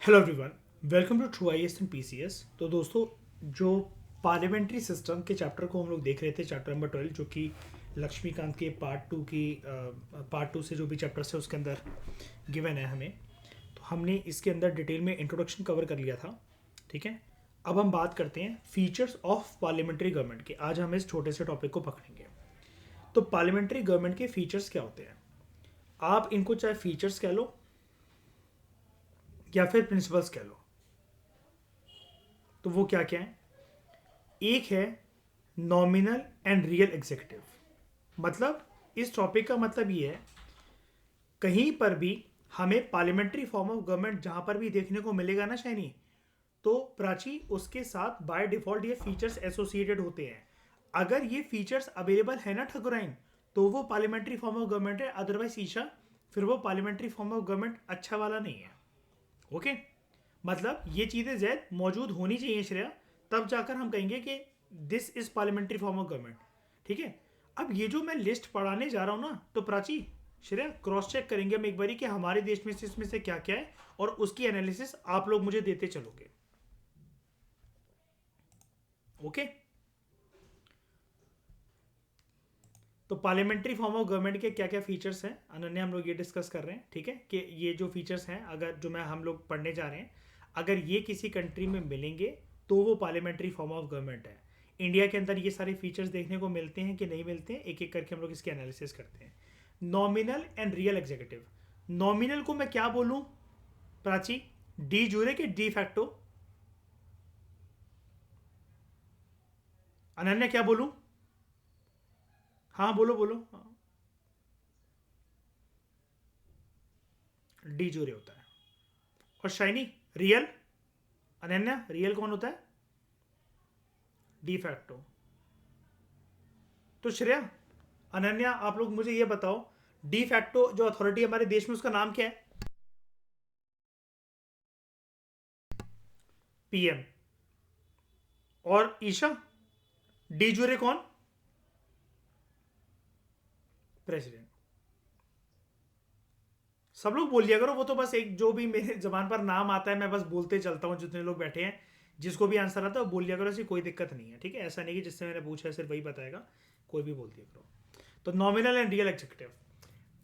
Hello everyone, welcome to true IAS and PCS. तो दोस्तों, जो पार्लियामेंट्री सिस्टम के चैप्टर को हम लोग देख रहे थे, चैप्टर नंबर 12, जो कि लक्ष्मीकांत के पार्ट टू से जो भी चैप्टर्स है उसके अंदर गिवन है हमें। तो हमने इसके अंदर डिटेल में इंट्रोडक्शन कवर कर लिया था। ठीक है, अब हम बात करते हैं फीचर्स ऑफ पार्लियामेंट्री गवर्नमेंट के। आज हम इस छोटे से टॉपिक को पकड़ेंगे। तो पार्लियामेंट्री गवर्नमेंट के फीचर्स क्या होते हैं? आप इनको चाहे फीचर्स कह लो या फिर प्रिंसिपल्स कह लो। तो वो क्या क्या है? एक है नॉमिनल एंड रियल एग्जीक्यूटिव। मतलब इस टॉपिक का मतलब ये है, कहीं पर भी हमें पार्लियामेंट्री फॉर्म ऑफ गवर्नमेंट जहां पर भी देखने को मिलेगा ना शाइनी, तो प्राची उसके साथ बाय डिफॉल्ट ये फीचर्स एसोसिएटेड होते हैं। अगर ये फीचर्स अवेलेबल है ना ठकुराइन, तो वो पार्लियामेंट्री फॉर्म ऑफ गवर्नमेंट है। अदरवाइज ईशा, फिर वो पार्लियामेंट्री फॉर्म ऑफ गवर्नमेंट अच्छा वाला नहीं है। ओके, मतलब ये चीज़ें जैद मौजूद होनी चाहिए श्रेया, तब जाकर हम कहेंगे कि this is parliamentary form of government. ठीक है, अब ये जो मैं लिस्ट पढ़ाने जा रहा हूँ ना, तो प्राची श्रेया क्रॉस चेक करेंगे हम एक बारी कि हमारे देश में से इसमें से क्या क्या है, और उसकी एनालिसिस आप लोग मुझे देते चलोगे। ओके, तो पार्लियामेंट्री फॉर्म ऑफ गवर्नमेंट के क्या क्या फीचर्स हैं अनन्या, हम लोग ये डिस्कस कर रहे हैं। ठीक है, कि ये जो फीचर्स हैं, अगर जो मैं हम लोग पढ़ने जा रहे हैं, अगर ये किसी कंट्री में मिलेंगे तो वो पार्लियामेंट्री फॉर्म ऑफ गवर्नमेंट है। इंडिया के अंदर ये सारे फीचर्स देखने को मिलते हैं कि नहीं मिलते हैं, एक एक करके हम लोग इसके एनालिसिस करते हैं। Nominal and real executive. Nominal को मैं क्या बोलूं प्राची? डी जूरे के डी फैक्टो? अनन्या क्या बोलूं? हाँ बोलो बोलो। डी जूरे होता है। और शाइनी, रियल? अनन्या, रियल कौन होता है? De facto. तो श्रेया, अनन्या, आप लोग मुझे ये बताओ, डी फैक्टो जो अथॉरिटी हमारे देश में, उसका नाम क्या है? पीएम। और ईशा, डी जूरे कौन? प्रेसिडेंट। सब लोग बोल दिया करो, वो तो बस एक जो भी मेरे जबान पर नाम आता है मैं बस बोलते चलता हूँ। जितने लोग बैठे हैं जिसको भी आंसर आता है वो बोल दिया करो, ऐसी कोई दिक्कत नहीं है। ठीक है, ऐसा नहीं कि जिससे मैंने पूछा है सिर्फ वही बताएगा, कोई भी बोल दिया करो। तो nominal and real executive.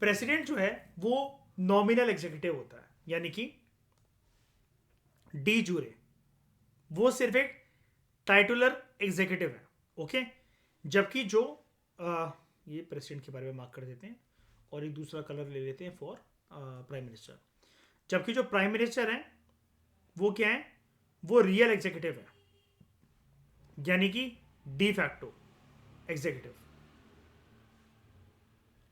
President जो है वो नॉमिनल एग्जीक्यूटिव होता है, यानी कि डी जूरे वो सिर्फ एक टाइटुलर एग्जीक्यूटिव है। ओके, जबकि जो ये प्रेसिडेंट के बारे में मार्क कर देते हैं और एक दूसरा कलर ले लेते हैं फॉर प्राइम मिनिस्टर। जबकि जो प्राइम मिनिस्टर है वो क्या है? वो रियल एग्जीक्यूटिव है, यानी कि डी फैक्टो एग्जीक्यूटिव।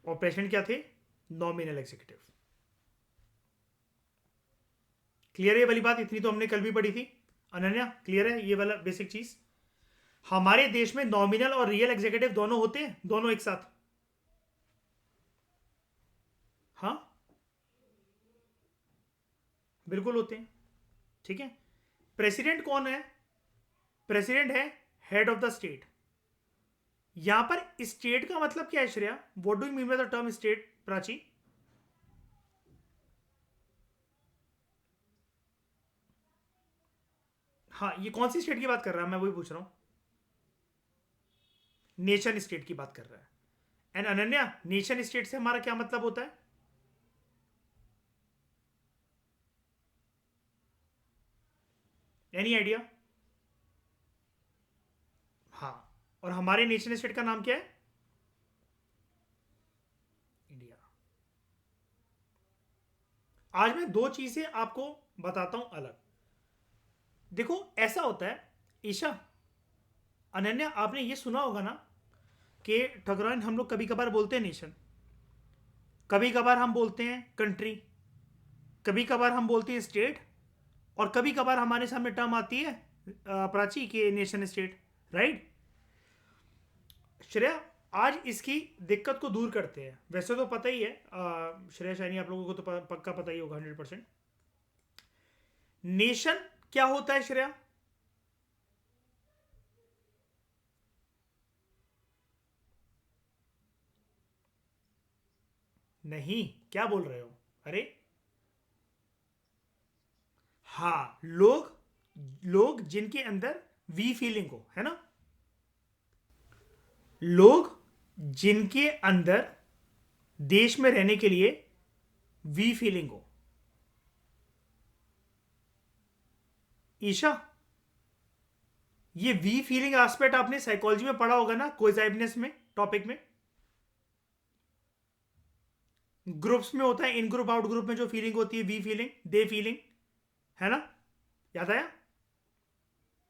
और प्रेसिडेंट क्या थे? Nominal executive. क्लियर है ये वाली बात? इतनी तो हमने कल भी पढ़ी थी। अनन्या, क्लियर है ये वाला बेसिक चीज? हमारे देश में नॉमिनल और रियल एग्जीक्यूटिव दोनों होते हैं, दोनों एक साथ। हाँ, बिल्कुल होते हैं। ठीक है, प्रेसिडेंट कौन है? प्रेसिडेंट है हेड ऑफ द स्टेट। यहां पर स्टेट का मतलब क्या है Shreya? What do you mean by the term state Prachi? हाँ, ये कौन सी स्टेट की बात कर रहा है, मैं वही पूछ रहा हूं। नेशन स्टेट की बात कर रहा है। एंड अनन्या, नेशन स्टेट से हमारा क्या मतलब होता है? Any idea? हाँ, और हमारे नेशन स्टेट का नाम क्या है? इंडिया। आज मैं दो चीजें आपको बताता हूं अलग। देखो, ऐसा होता है ईशा, अनन्या, आपने ये सुना होगा ना कि ठकुराइन हम लोग कभी कभार बोलते हैं नेशन, कभी कभार हम बोलते हैं कंट्री, कभी कभार हम बोलते हैं स्टेट, और कभी कभार हमारे सामने टर्म आती है प्राची के नेशन स्टेट। राइट श्रेया, आज इसकी दिक्कत को दूर करते हैं। वैसे तो पता ही है श्रेया शाइनी, आप लोगों को तो पक्का पता ही होगा 100%। नेशन क्या होता है श्रेया? नहीं, क्या बोल रहे हो? अरे हाँ, लोग लोग जिनके अंदर वी फीलिंग हो, है ना। लोग जिनके अंदर देश में रहने के लिए वी फीलिंग हो। ईशा, ये वी फीलिंग एस्पेक्ट आपने साइकोलॉजी में पढ़ा होगा ना, कोजाइबनेस में, टॉपिक में। ग्रुप्स में होता है, इन ग्रुप आउट ग्रुप में जो फीलिंग होती है, वी फीलिंग, दे फीलिंग, है ना। याद आया?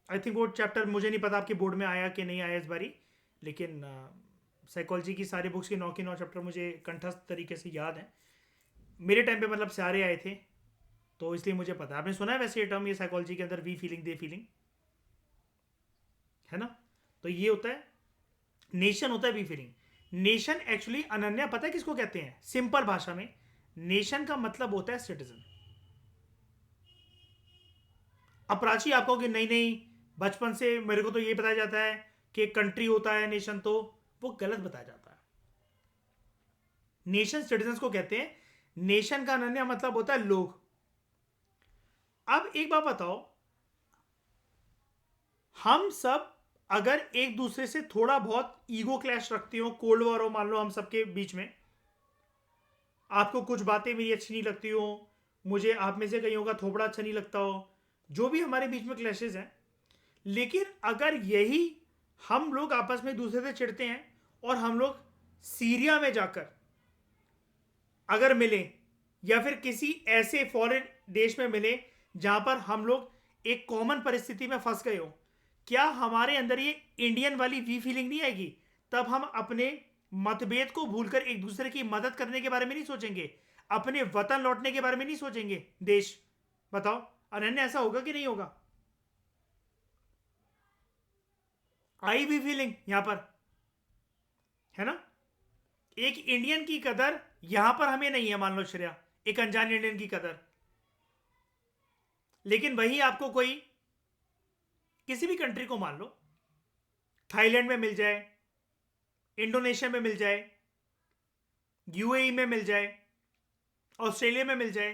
आई थिंक वो चैप्टर मुझे नहीं पता आपके बोर्ड में आया कि नहीं आया इस बारी, लेकिन साइकोलॉजी की सारी बुक्स के 9 चैप्टर मुझे कंठस्थ तरीके से याद हैं। मेरे टाइम पे मतलब सारे आए थे, तो इसलिए मुझे पता है। आपने सुना है वैसे ये टर्म, ये साइकोलॉजी के अंदर वी फीलिंग, दे फीलिंग, है ना। तो ये होता है, नेशन होता है we feeling. Nation actually, Ananya, पता है किसको कहते हैं सिंपल भाषा में? नेशन का मतलब होता है सिटीजन। अब प्राची आप कहोगे नहीं नहीं, बचपन से मेरे को तो ये बताया जाता है कि कंट्री होता है नेशन, तो वो गलत बताया जाता है। नेशन सिटीजन को कहते हैं। नेशन का अनन्य मतलब होता है लोग। अब एक बात बताओ, हम सब अगर एक दूसरे से थोड़ा बहुत ईगो क्लैश रखते हो, कोल्ड वॉर हो मान लो हम सबके बीच में, आपको कुछ बातें मेरी अच्छी नहीं लगती हो, मुझे आप में से कईयों का थोपड़ा अच्छा नहीं लगता हो, जो भी हमारे बीच में क्लैशेज हैं, लेकिन अगर यही हम लोग आपस में दूसरे से चिढ़ते हैं और हम लोग सीरिया में जाकर अगर मिले, या फिर किसी ऐसे फॉरेन देश में मिले जहां पर हम लोग एक कॉमन परिस्थिति में फंस गए हो, क्या हमारे अंदर ये इंडियन वाली वी फीलिंग नहीं आएगी? तब हम अपने मतभेद को भूलकर एक दूसरे की मदद करने के बारे में नहीं सोचेंगे, अपने वतन लौटने के बारे में नहीं सोचेंगे, देश। बताओ अनन्या, ऐसा होगा कि नहीं होगा? आई वी फीलिंग यहां पर, है ना। एक इंडियन की कदर यहां पर हमें नहीं है, मान लो श्रेया, एक अनजान इंडियन की कदर। लेकिन वही आपको कोई किसी भी कंट्री को मान लो, थाईलैंड में मिल जाए, इंडोनेशिया में मिल जाए, यूएई में मिल जाए, ऑस्ट्रेलिया में मिल जाए,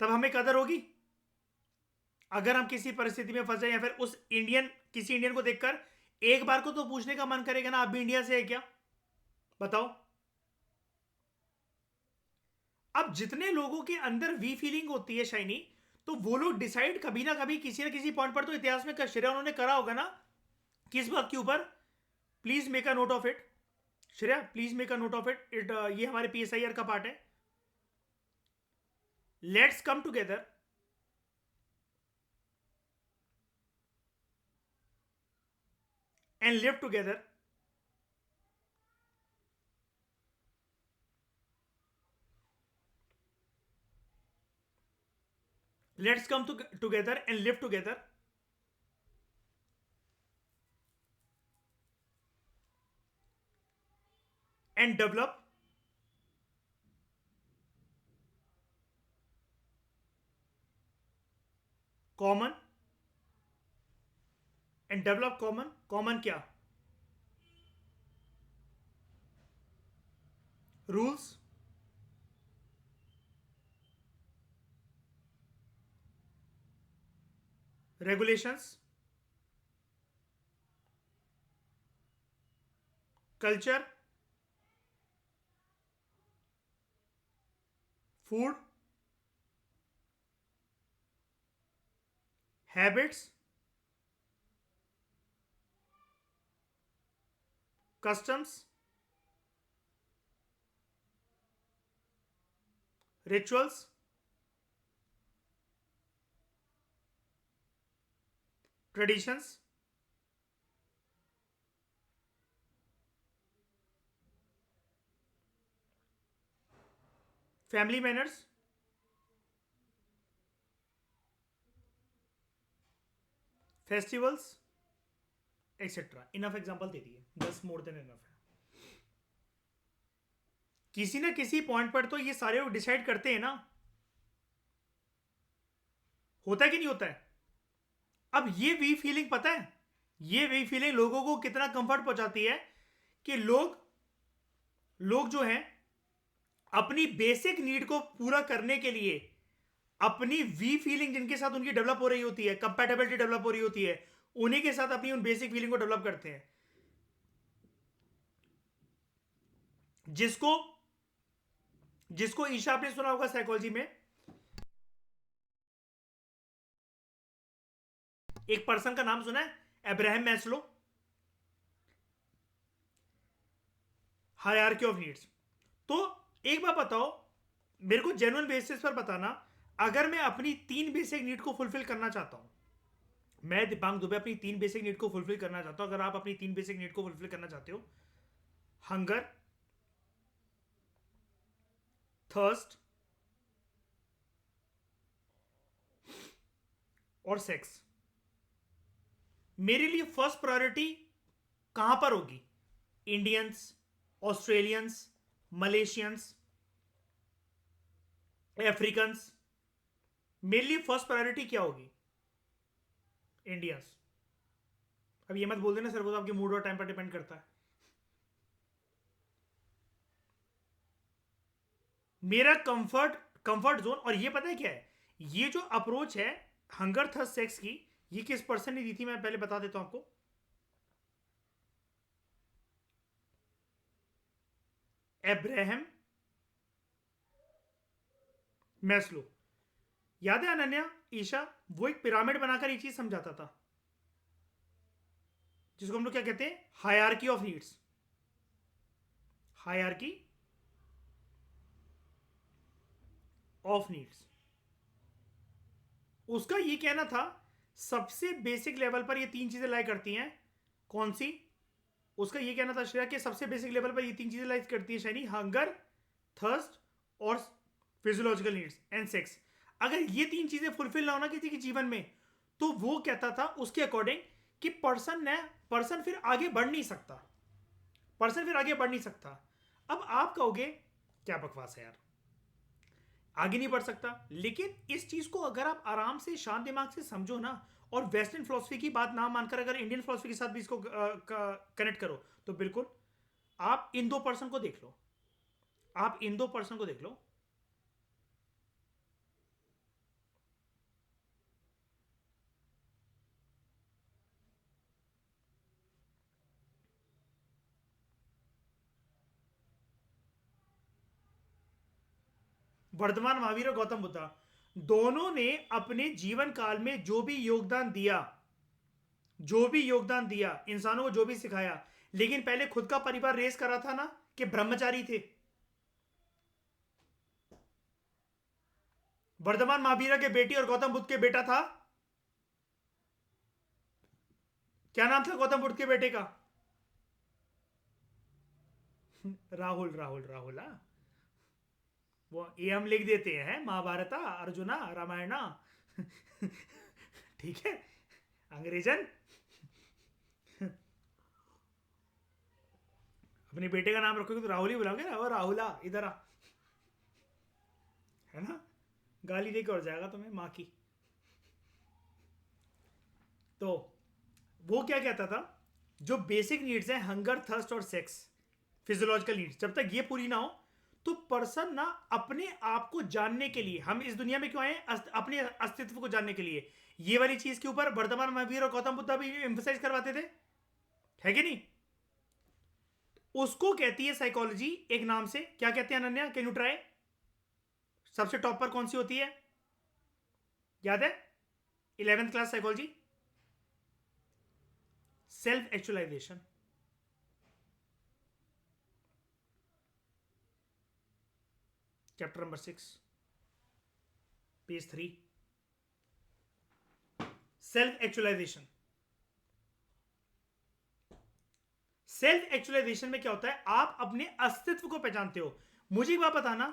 तब हमें कदर होगी? अगर हम किसी परिस्थिति में फंस जाए, या फिर उस इंडियन, किसी इंडियन को देखकर एक बार को तो पूछने का मन करेगा ना, आप भी इंडिया से है क्या? बताओ। अब जितने लोगों के अंदर वी फीलिंग होती है शाइनी, तो वो लोग डिसाइड कभी ना किसी पॉइंट पर तो इतिहास में श्रेया उन्होंने करा होगा ना, किस बात के ऊपर? Please make a note of it Shreya, please make a note of it. ये हमारे पीएसआईआर का पार्ट है। Let's come together and live together. Let's come together and live together and develop common common क्या? Rules, regulations, culture, food, habits, customs, rituals, traditions, family manners, festivals, etcetera. Enough example दे दिए, 10 more than enough है। किसी ना किसी point पर तो ये सारे लोग डिसाइड करते हैं ना, होता है कि नहीं होता है? अब ये वी फीलिंग पता है, ये वी फीलिंग लोगों को कितना कंफर्ट पहुंचाती है कि लोग लोग जो हैं अपनी बेसिक नीड को पूरा करने के लिए अपनी वी फीलिंग जिनके साथ उनकी डेवलप हो रही होती है, कंपैटिबिलिटी डेवलप हो रही होती है, उन्हीं के साथ अपनी उन बेसिक फीलिंग को डेवलप करते हैं। जिसको जिसको ईशा आपने सुना होगा साइकोलॉजी में, एक पर्सन का नाम सुना है, Abraham Maslow, hierarchy of needs. तो एक बात बताओ, मेरे को जेन्युइन बेसिस पर बताना, अगर मैं अपनी 3 बेसिक नीड को फुलफिल करना चाहता हूं, मैं दीपांग दुबे अपनी 3 बेसिक नीड को फुलफिल करना चाहता हूं, अगर आप अपनी 3 बेसिक नीड को फुलफिल करना चाहते हो, हंगर, थर्स्ट और सेक्स, मेरे लिए फर्स्ट प्रायोरिटी कहां पर होगी? इंडियंस, ऑस्ट्रेलियंस, मलेशियंस, अफ्रीकन्स, मेरे लिए फर्स्ट प्रायोरिटी क्या होगी? इंडियंस। अब ये मत बोल देना सर वो तो आपके मूड और टाइम पर डिपेंड करता है। मेरा कंफर्ट जोन, और ये पता है क्या है, ये जो अप्रोच है हंगर थर्स्ट सेक्स की, ये किस पर्सन ने दी थी मैं पहले बता देता हूं आपको। Abraham Maslow. याद है अनन्या, ईशा, वो एक पिरामिड बनाकर ये चीज समझाता था, जिसको हम लोग क्या कहते हैं? Hierarchy of needs. Hierarchy of needs. उसका ये कहना था सबसे बेसिक लेवल पर ये 3 चीजें लाई करती हैं। कौन सी? उसका ये कहना था श्रेया कि सबसे बेसिक लेवल पर ये 3 चीजें लाई करती है शैनी, हंगर, थर्स्ट और फिजियोलॉजिकल नीड्स एंड सेक्स। अगर ये 3 चीजें फुलफिल ना होना किसी के जीवन में, तो वो कहता था उसके अकॉर्डिंग कि पर्सन फिर आगे बढ़ नहीं सकता। पर्सन फिर आगे बढ़ नहीं सकता। अब आप कहोगे क्या बकवास है यार, आगे नहीं बढ़ सकता। लेकिन इस चीज को अगर आप आराम से शांत दिमाग से समझो ना, और वेस्टर्न फिलोसफी की बात ना मानकर अगर इंडियन फिलोसफी के साथ भी इसको कनेक्ट करो, तो बिल्कुल आप इन 2 पर्सन को देख लो। आप इन 2 पर्सन को देख लो। वर्धमान महावीर और गौतम बुद्धा दोनों ने अपने जीवन काल में जो भी योगदान दिया, इंसानों को जो भी सिखाया, लेकिन पहले खुद का परिवार रेस करा था ना, कि ब्रह्मचारी थे। वर्धमान महावीर के बेटी और गौतम बुद्ध के बेटा था, क्या नाम था गौतम बुद्ध के बेटे का? राहुल राहुल राहुल। वो ये हम लिख देते हैं महाभारता, अर्जुना, रामायणा। ठीक है, अंग्रेजन। अपने बेटे का नाम रखोगे तो राहुल ही बुलाओगे ना, और राहुला इधर आ, है ना? गाली देकर और जाएगा तुम्हें माँ की। तो वो क्या कहता था, जो बेसिक नीड्स हैं हंगर, थर्स्ट और सेक्स, फिजियोलॉजिकल नीड्स, जब तक ये पूरी ना हो, तो पर्सन ना अपने आप को जानने के लिए, हम इस दुनिया में क्यों आए हैं? अपने अस्तित्व को जानने के लिए। ये वाली चीज के ऊपर वर्धमान महावीर और गौतम बुद्ध भी एम्फसाइज करवाते थे, है कि नहीं? उसको कहती है साइकोलॉजी एक नाम से, क्या कहते हैं अनन्या, कैन यू ट्राई? सबसे टॉप पर कौन सी होती है, याद है? 11th class psychology, self actualization. Chapter number 6, page 3, self actualization. Self actualization में क्या होता है, आप अपने अस्तित्व को पहचानते हो। मुझे एक बात बताना,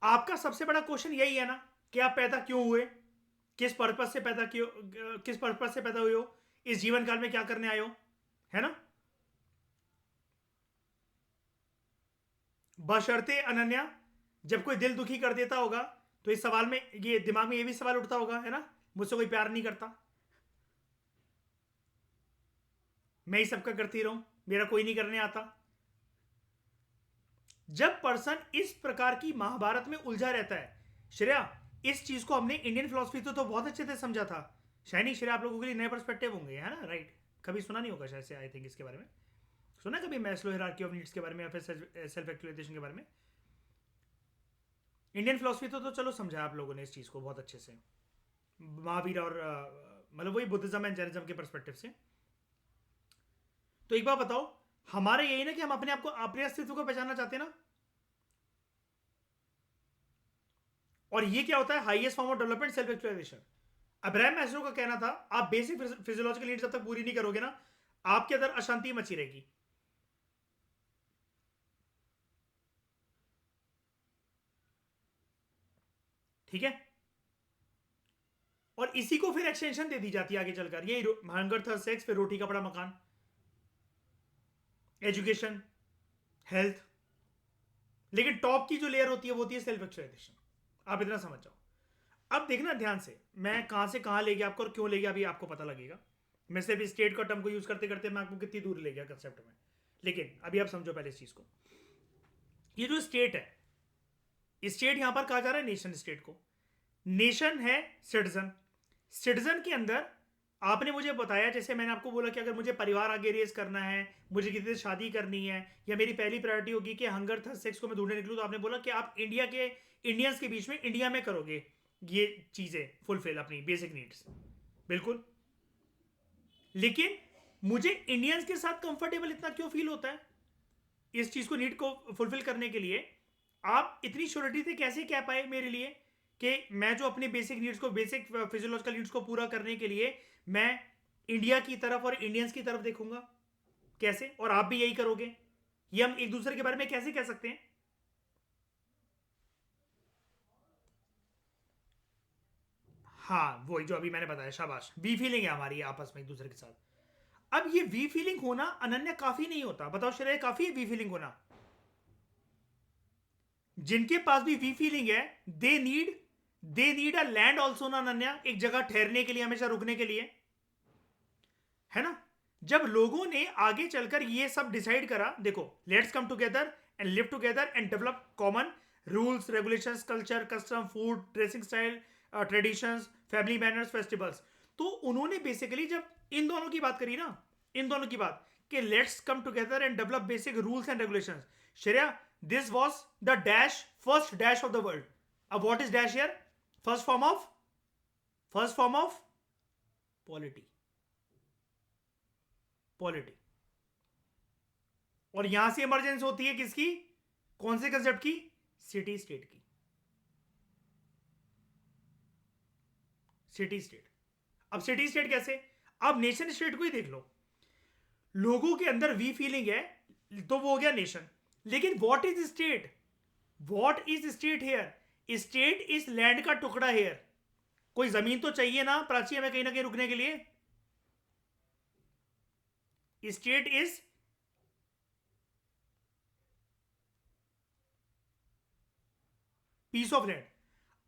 आपका सबसे बड़ा क्वेश्चन यही है ना कि आप पैदा क्यों हुए, किस पर्पस से पैदा हुए हो, इस जीवन काल में क्या करने आए हो, है ना? बशर्ते अनन्या, जब कोई दिल दुखी कर देता होगा, तो इस सवाल में, ये दिमाग में ये भी सवाल उठता होगा, है ना, मुझसे कोई प्यार नहीं करता, मैं ही सबका करती रहूं, मेरा कोई नहीं करने आता। जब पर्सन इस प्रकार की महाभारत में उलझा रहता है, श्रेया, इस चीज को हमने इंडियन फिलोसफी तो बहुत अच्छे से समझा था। शायनी श्रेय आप लोगों के लिए नए पर्सपेक्टिव होंगे, है ना, राइट? कभी सुना नहीं होगा शायद से, आई थिंक इसके बारे में सुना कभी मैस्लो हायरार्की ऑफ नीड्स के बारे में या फिर सेल्फ एक्चुअलाइजेशन के बारे में? इंडियन फिलोसफी तो चलो समझा आप लोगों ने इस चीज को बहुत अच्छे से, महावीर और मतलब वही बुद्धिज्म एंड जैनिज्म के परस्पेक्टिव से। तो एक बात बताओ, हमारा यही ना कि हम अपने आप को, अपने अस्तित्व को पहचानना चाहते हैं ना, और ये क्या होता है? Highest form of development, self actualization. Abraham Maslow का कहना था, आप बेसिक फिजियोलॉजिकल नीड्स जब तक पूरी नहीं करोगे ना, आपके अंदर अशांति मची रहेगी। ठीक है, और इसी को फिर एक्सटेंशन दे दी जाती है आगे चलकर, ये हंगर था सेक्स, फिर रोटी कपड़ा मकान, एजुकेशन, हेल्थ। लेकिन टॉप की जो लेयर होती है वो होती है सेल्फ एक्चुअलाइजेशन। आप इतना समझ जाओ। अब देखना ध्यान से, मैं कहां से कहां ले गया आपको और क्यों ले गया अभी आपको पता लगेगा। मैं सिर्फ स्टेट का टर्म को यूज करते करते मैं आपको कितनी दूर ले गया कंसेप्ट में, लेकिन अभी आप समझो पहले इस चीज को। ये जो स्टेट है, स्टेट यहां पर कहा जा रहा है नेशन स्टेट को। नेशन है सिटीजन। सिटीजन के अंदर आपने मुझे बताया, जैसे मैंने आपको बोला कि अगर मुझे परिवार आगे रेज करना है, मुझे किसी से शादी करनी है, या मेरी पहली प्रायोरिटी होगी कि हंगर थर्स्ट सेक्स को मैं ढूंढने निकलूं, तो आपने बोला कि आप इंडिया के इंडियंस के बीच में इंडिया में करोगे ये चीजें फुलफिल, अपनी बेसिक नीड्स। बिल्कुल। लेकिन मुझे इंडियंस के साथ कंफर्टेबल इतना क्यों फील होता है? इस चीज को, नीड को फुलफिल करने के लिए आप इतनी श्योरिटी से कैसे कह पाए मेरे लिए कि मैं जो अपनी बेसिक नीड्स को, बेसिक फिजियोलॉजिकल नीड्स को पूरा करने के लिए मैं इंडिया की तरफ और इंडियंस की तरफ देखूंगा? कैसे? और आप भी यही करोगे? ये हम एक दूसरे के बारे में कैसे कह सकते हैं? हाँ, वही जो अभी मैंने बताया, शाबाश, वी फीलिंग है हमारी आपस में एक दूसरे के साथ। अब ये वी फीलिंग होना अनन्या काफी नहीं होता, बताओ श्रेय, काफी है वी फीलिंग होना? जिनके पास भी वी फीलिंग है, they need a land also ना अनन्या, एक जगह ठहरने के लिए, हमेशा रुकने के लिए, है ना? जब लोगों ने आगे चलकर ये सब डिसाइड करा, देखो, let's come together and live together and develop common rules, regulations, culture, custom, food, dressing style, traditions, family manners, festivals. तो उन्होंने बेसिकली जब इन दोनों की बात करी ना, इन दोनों की बात, कि let's come together and develop basic rules and regulations. Shreya, this was the dash, first dash of the world. अब what is dash here? First form of, first form of polity, polity. और यहां से इमरजेंस होती है किसकी? कौन से concept की? सिटी स्टेट की। City state. अब सिटी स्टेट कैसे? अब नेशन स्टेट को ही देख लो। लोगों के अंदर वी फीलिंग है, तो वो हो गया नेशन। लेकिन what is state? What is state here? State इस लैंड का टुकड़ा हेयर। कोई जमीन तो चाहिए ना प्राची में कहीं ना कहीं रुकने के लिए। State is peace of land.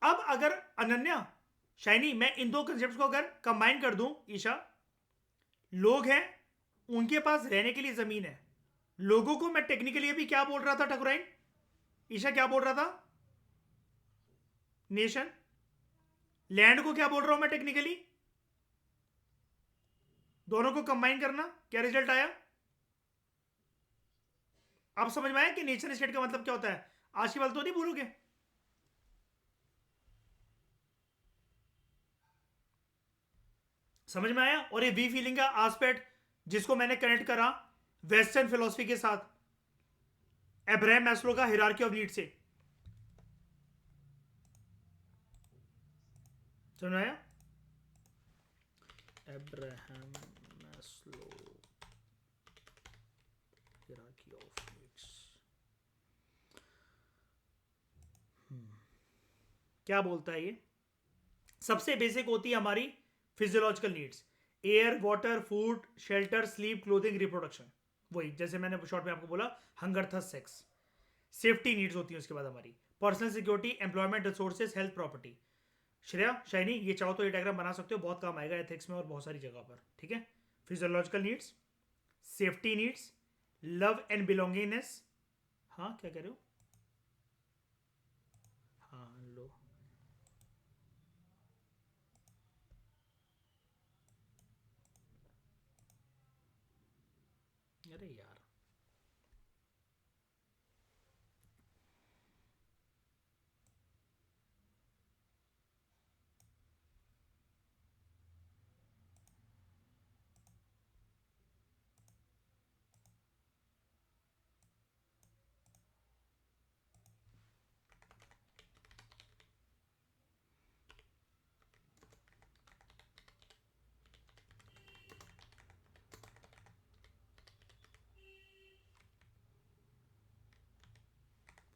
अब अगर अनन्या, शाइनी, मैं इन दो कंसेप्ट को अगर कंबाइन कर दूं, ईशा, लोग हैं, उनके पास रहने के लिए जमीन है। लोगों को मैं टेक्निकली अभी क्या बोल रहा था ठकुराइन? ईशा क्या बोल रहा था? नेशन। लैंड को क्या बोल रहा हूं मैं टेक्निकली? दोनों को कंबाइन करना, क्या रिजल्ट आया? आप समझ में आया कि नेशन स्टेट का मतलब क्या होता है? आज की बात तो नहीं भूलोगे। समझ में आया? और ये वी फीलिंग का एस्पेक्ट जिसको मैंने कनेक्ट करा वेस्टर्न फिलोसफी के साथ, अब्राहम मैस्लो का हायरार्की ऑफ नीड से, समझ में आया? Abraham Maslow hierarchy of needs क्या बोलता है ये? सबसे बेसिक होती है हमारी physiological needs, air, water, food, shelter, sleep, clothing, reproduction. वही जैसे मैंने शॉर्ट में आपको बोला, hunger, thirst, sex. Safety needs होती है उसके बाद हमारी, personal security, employment, resources, health, property. Shreya, Shiny, ये चाहो तो ये डायग्राम बना सकते हो, बहुत काम आएगा एथिक्स में और बहुत सारी जगह पर। ठीक है? Physiological needs, safety needs, love and belongingness. हाँ, क्या कह रहे हो? हाँ, लो, अरे यार,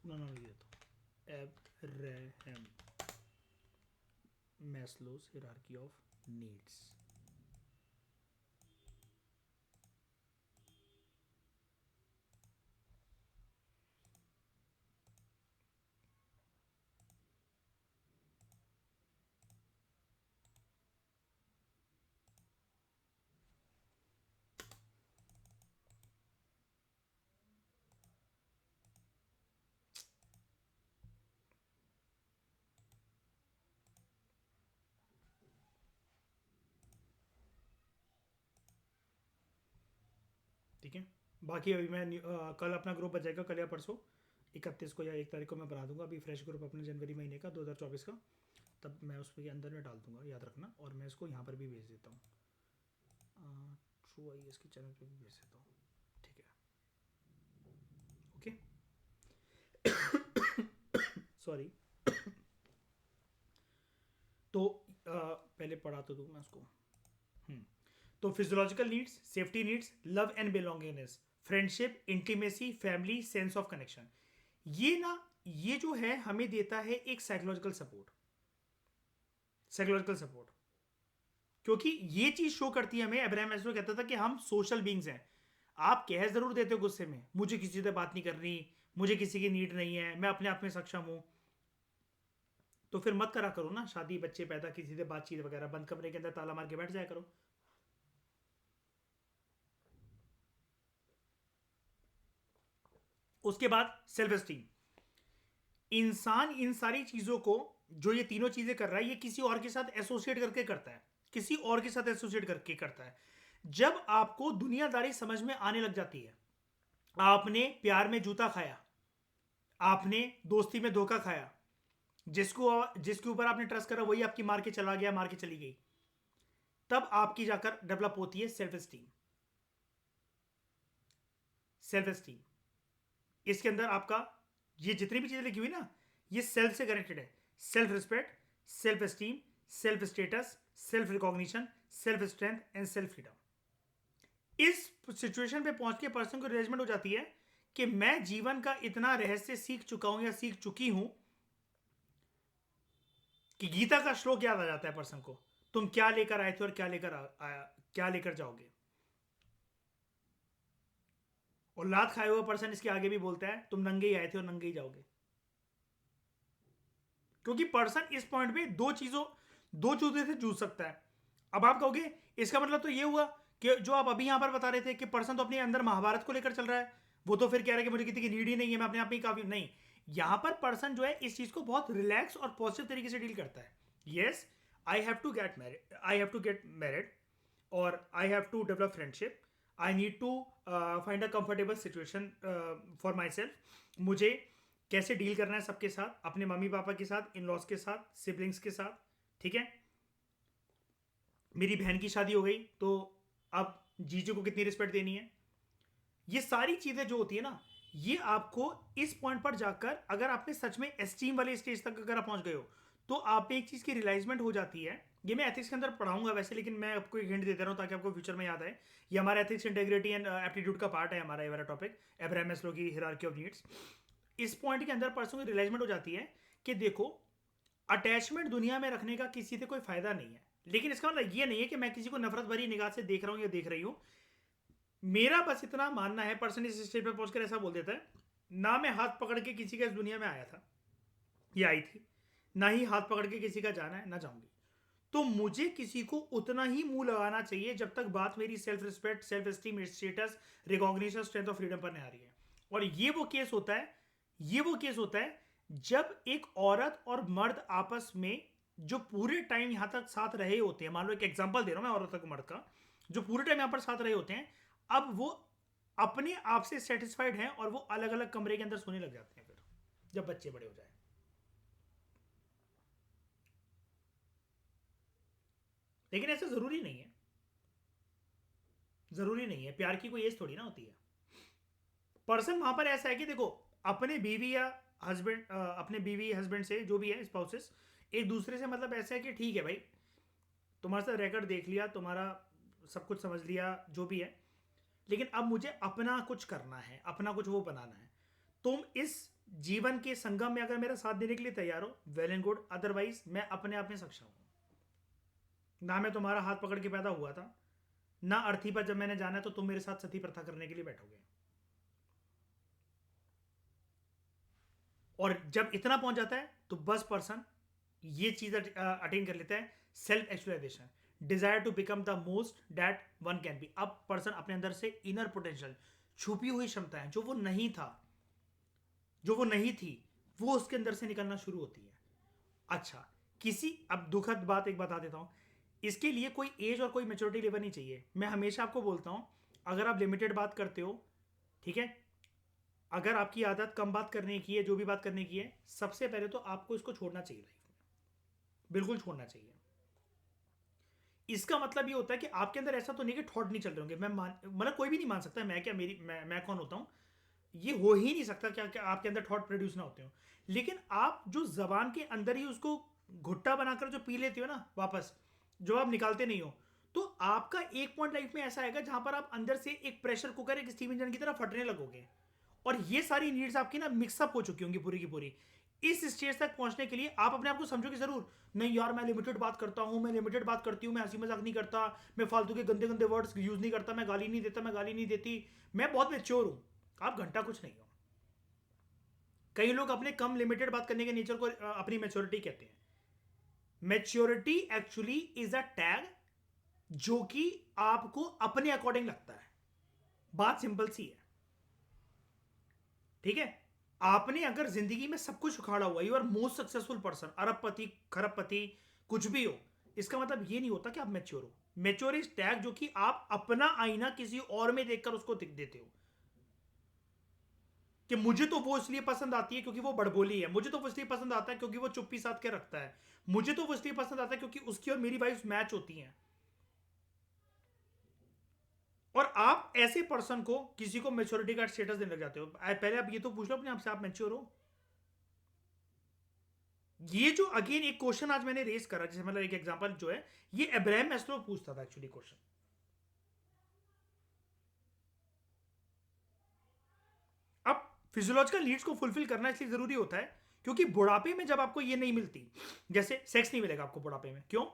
पूरा नाम लिख देता हूँ, Abraham Maslow's hierarchy of needs. ठीक है, बाकी अभी मैं कल अपना ग्रुप बन कल या परसों 31 को या 1 तारीख को मैं बना दूंगा अभी फ्रेश ग्रुप अपने जनवरी महीने का 2024 का। तब मैं उसके अंदर में डाल दूंगा, याद रखना। और मैं इसको यहाँ पर भी भेज देता हूँ, ट्रू आई एस के चैनल पे भी भेज देता हूँ। ठीक है, ओके, सॉरी। तो पहले पढ़ा तो दूँ मैं उसको। तो physiological needs, safety needs, love and belongingness, friendship, intimacy, family, sense of connection, ये ना, ये जो है हमें देता है एक साइकोलॉजिकल सपोर्ट। साइकोलॉजिकल सपोर्ट, क्योंकि ये चीज शो करती है हमें, अब्राहम मैस्लो कहता था कि हम सोशल बींग्स हैं। आप कह जरूर देते हो गुस्से में, मुझे किसी से बात नहीं करनी, मुझे किसी की नीड नहीं है, मैं अपने आप में सक्षम हूं। तो फिर मत करा करो ना शादी, बच्चे पैदा, किसी से बातचीत वगैरह, बंद कमरे के अंदर ताला मार के बैठ जाया करो। उसके बाद सेल्फ एस्टीम। इंसान इन सारी चीजों को, जो ये तीनों चीजें कर रहा है, ये किसी और के साथ एसोसिएट करके करता है, किसी और के साथ एसोसिएट करके करता है। जब आपको दुनियादारी समझ में आने लग जाती है, आपने प्यार में जूता खाया, आपने दोस्ती में धोखा खाया, जिसके ऊपर आपने ट्रस्ट करा वही आपकी मार के चला गया, मार के चली गई, तब आपकी जाकर डेवलप होती है सेल्फ एस्टीम। सेल्फ एस्टीम, इसके अंदर आपका ये जितनी भी चीजें लिखी हुई ना, ये सेल्फ से कनेक्टेड है। Self respect, self esteem, self status, self recognition, self strength and self freedom. इस सिचुएशन पे पहुंच के पर्सन को रियलाइजमेंट हो जाती है कि मैं जीवन का इतना रहस्य सीख चुका हूं या सीख चुकी हूं कि गीता का श्लोक याद आ जाता है पर्सन को, तुम क्या लेकर आए थे और क्या लेकर जाओगे। और लात खाए हुआ पर्सन इसके आगे भी बोलता है तुम नंगे ही आए थे और नंगे ही जाओगे। क्योंकि पर्सन इस पॉइंट पे दो चीजों से जूझ सकता है। अब आप कहोगे इसका मतलब तो ये हुआ कि जो आप अभी यहां पर बता रहे थे कि पर्सन तो अपने अंदर महाभारत को लेकर चल रहा है, वो तो फिर कह रहा है कि मुझे किसी की नीड ही नहीं है, मैं अपने आप में काफी नहीं। यहां पर पर्सन जो है इस चीज को बहुत रिलैक्स और पॉजिटिव तरीके से डील करता है। Yes, I have to get married, और I have to develop friendship, I need to find a comfortable situation for myself. मुझे कैसे डील करना है सबके साथ, अपने मम्मी पापा के साथ, इन लॉज के साथ, सिबलिंग्स के साथ। ठीक है, मेरी बहन की शादी हो गई तो अब जीजू को कितनी रिस्पेक्ट देनी है। ये सारी चीजें जो होती है ना, ये आपको इस पॉइंट पर जाकर, अगर आपने सच में एस्टीम वाले स्टेज तक अगर आप पहुंच गए हो, तो आप पे एक चीज की रियलाइजमेंट हो जाती है। ये मैं एथिक्स के अंदर पढ़ाऊंगा वैसे, लेकिन मैं आपको एक हिंट देता रहा हूं ताकि आपको फ्यूचर में याद आए। ये हमारा एथिक्स, इंटेग्रिटी एंड एप्टीट्यूड का पार्ट है, हमारा ये वाला टॉपिक, अब्राहम मैस्लो की हायरार्की ऑफ नीड्स। इस पॉइंट के अंदर पर्सन को रियलाइजमेंट हो जाती है कि देखो, अटैचमेंट दुनिया में रखने का किसी से कोई फायदा नहीं है। लेकिन इसका मतलब ये नहीं है कि मैं किसी को नफरत भरी निगाह से देख रहा हूं या देख रही हूं। मेरा बस इतना मानना है, पर्सन इस स्टेज पर पहुंचकर ऐसा बोल देता है, ना मैं हाथ पकड़ के किसी का इस दुनिया में आया था या आई थी, ना ही हाथ पकड़ के किसी का जाना है, ना जाऊंगी। तो मुझे किसी को उतना ही मुंह लगाना चाहिए जब तक बात मेरी self respect, self esteem, status, recognition, strength of freedom पर नहीं आ रही है। और ये वो केस होता है जब एक औरत और मर्द आपस में जो पूरे टाइम यहां तक साथ रहे होते हैं, मान लो एक एग्जांपल दे रहा हूं मैं औरत और मर्द का, जो पूरे टाइम यहां पर साथ रहे होते हैं, अब वो अपने आप से सेटिस्फाइड हैं और वो अलग अलग कमरे के अंदर सोने लग जाते हैं फिर जब बच्चे बड़े हो जाए। लेकिन ऐसा जरूरी नहीं है, जरूरी नहीं है, प्यार की कोई एज थोड़ी ना होती है। पर्सन वहां पर ऐसा है कि देखो, अपने बीवी या हस्बैंड, अपने बीवी हस्बैंड से जो भी है स्पाउसेस, एक दूसरे से मतलब ऐसा है कि ठीक है भाई, तुम्हारे साथ रेकॉर्ड देख लिया, तुम्हारा सब कुछ समझ लिया जो भी है, लेकिन अब मुझे अपना कुछ करना है, अपना कुछ वो बनाना है। तुम इस जीवन के संगम में अगर मेरा साथ देने के लिए तैयार हो, वेल एंड गुड, अदरवाइज मैं अपने आप में सक्षम हूं। ना मैं तुम्हारा हाथ पकड़ के पैदा हुआ था, ना अर्थी पर जब मैंने जाना है तो तुम मेरे साथ सती प्रथा करने के लिए बैठोगे। और जब इतना पहुंच जाता है तो बस पर्सन ये चीज अटेन कर लेता है, self actualization, desire to become the most that one can be. अब पर्सन अपने अंदर से इनर पोटेंशियल, छुपी हुई क्षमताएं जो वो नहीं था, जो वो नहीं थी, वो उसके अंदर से निकलना शुरू होती है। अच्छा, किसी, अब दुखद बात एक बता देता हूं, इसके लिए कोई एज और कोई मेच्योरिटी लेवल नहीं चाहिए। मैं हमेशा आपको बोलता हूं, अगर आप लिमिटेड बात करते हो, ठीक है, अगर आपकी आदत कम बात करने की है, जो भी बात करने की है, सबसे पहले तो आपको इसको छोड़ना चाहिए लाइफ में, बिल्कुल छोड़ना चाहिए। इसका मतलब ये होता है कि आपके अंदर ऐसा तो नहीं कि थॉट नहीं चल रहे होंगे। मैं मान, मतलब कोई भी नहीं मान सकता मैं क्या, मेरी मैं कौन होता हूं, ये हो ही नहीं सकता क्या आपके अंदर थॉट प्रोड्यूस ना होते हो। लेकिन आप जो जबान के अंदर ही उसको घुट्टा बनाकर जो पी लेते हो ना वापस, जो आप निकालते नहीं हो, तो आपका एक पॉइंट लाइफ में ऐसा आएगा जहां पर आप अंदर से एक प्रेशर कुकर, एक स्टीम इंजन की तरह फटने लगोगे, और ये सारी नीड्स आपकी ना मिक्सअप हो चुकी होंगी पूरी की पूरी। इस स्टेज तक पहुंचने के लिए आप अपने आप को समझोगे जरूर, नहीं यार मैं लिमिटेड बात करता हूं, मैं लिमिटेड बात करती हूं, मैं हंसी मजाक नहीं करता, मैं फालतू के गंदे गंदे वर्ड्स यूज नहीं करता, मैं गाली नहीं देता, मैं गाली नहीं देती, मैं बहुत मेच्योर हूं। आप घंटा कुछ नहीं हो। कई लोग अपने कम लिमिटेड बात करने के नेचर को अपनी मेच्योरिटी कहते हैं। Maturity actually is a tag जो कि आपको अपने अकॉर्डिंग लगता है। बात सिंपल सी है, ठीक है। आपने अगर जिंदगी में सब कुछ उखाड़ा हुआ, you are most successful person, अरबपति खरबपति कुछ भी हो, इसका मतलब ये नहीं होता कि आप मैच्योर हो। मैच्योर इज टैग जो कि आप अपना आईना किसी और में देखकर उसको दिख देते हो कि मुझे तो वो इसलिए पसंद आती है क्योंकि वो बड़बोली है, मुझे तो वो इसलिए पसंद आता है क्योंकि वो चुप्पी साध के रखता है, मुझे तो वो इसलिए पसंद आता है क्योंकि उसकी और मेरी वाइफ मैच होती हैं। और आप ऐसे पर्सन को, किसी को मेच्योरिटी का स्टेटस देने लग जाते हो। पहले आप ये तो पूछ लो अपने आप से, आप मैच्योर हो? ये जो अगेन एक क्वेश्चन आज मैंने रेस करा, जैसे मतलब एक एग्जांपल जो है, ये अब्राहम मैस्लो पूछता था एक्चुअली क्वेश्चन। अब फिजियोलॉजिकल नीड्स को फुलफिल करना इसलिए जरूरी होता है क्योंकि बुढ़ापे में जब आपको ये नहीं मिलती, जैसे सेक्स नहीं मिलेगा आपको बुढ़ापे में, क्यों?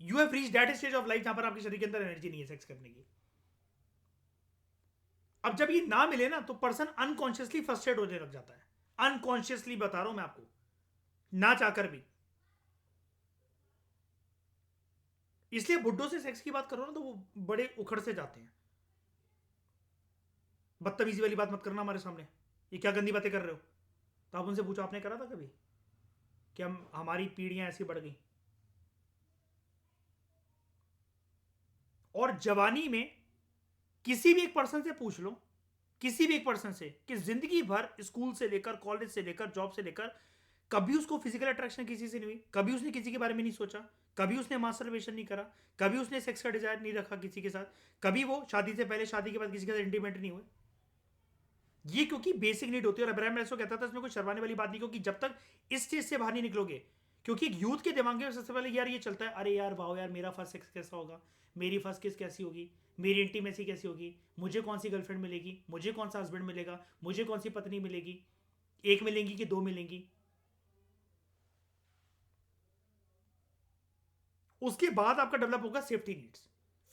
You have reach that stage of life जहां पर आपके शरीर के अंदर एनर्जी नहीं है सेक्स करने की। अब जब ये ना मिले ना तो पर्सन अनकॉन्शियसली फ्रस्ट्रेट होने लग जाता है, अनकॉन्शियसली बता रहा हूं मैं आपको, ना चाहकर भी। इसलिए बुड्ढों से सेक्स की बात करो ना तो वो बड़े उखड़ से जाते हैं। बदतमीजी वाली बात मत करना हमारे सामने, ये क्या गंदी बातें कर रहे हो। तो आप उनसे पूछो, आपने करा था कभी कि हमारी पीढ़ियां ऐसी बढ़ गई? और जवानी में किसी भी एक पर्सन से पूछ लो, किसी भी एक पर्सन से, कि जिंदगी भर स्कूल से लेकर, कॉलेज से लेकर, जॉब से लेकर, कभी उसको फिजिकल अट्रैक्शन किसी से नहीं हुई, कभी उसने किसी के बारे में नहीं सोचा, कभी उसने मास्टरबेशन नहीं करा, कभी उसने सेक्स का डिजायर नहीं रखा किसी के साथ, कभी वो शादी से पहले शादी के बाद किसी के साथ इंटीमेट नहीं हुए। ये क्योंकि बेसिक नीड होती है। और अब्राहम मैस्लो कहता था इसमें कोई शर्माने वाली बात नहीं, क्योंकि जब तक इस चीज से बाहर नहीं निकलोगे, क्योंकि एक यूथ के दिमाग में सबसे पहले यार ये चलता है, अरे यार वाह यार, मेरा फर्स्ट सेक्स कैसा होगा, मेरी फर्स्ट किस कैसी होगी, मेरी इंटीमेसी कैसी होगी, मुझे कौन सी गर्लफ्रेंड मिलेगी, मुझे कौन सा हस्बैंड मिलेगा, मुझे कौन सी पत्नी मिलेगी, एक मिलेंगी कि दो मिलेंगी। उसके बाद आपका डेवलप होगा सेफ्टी नीड्स,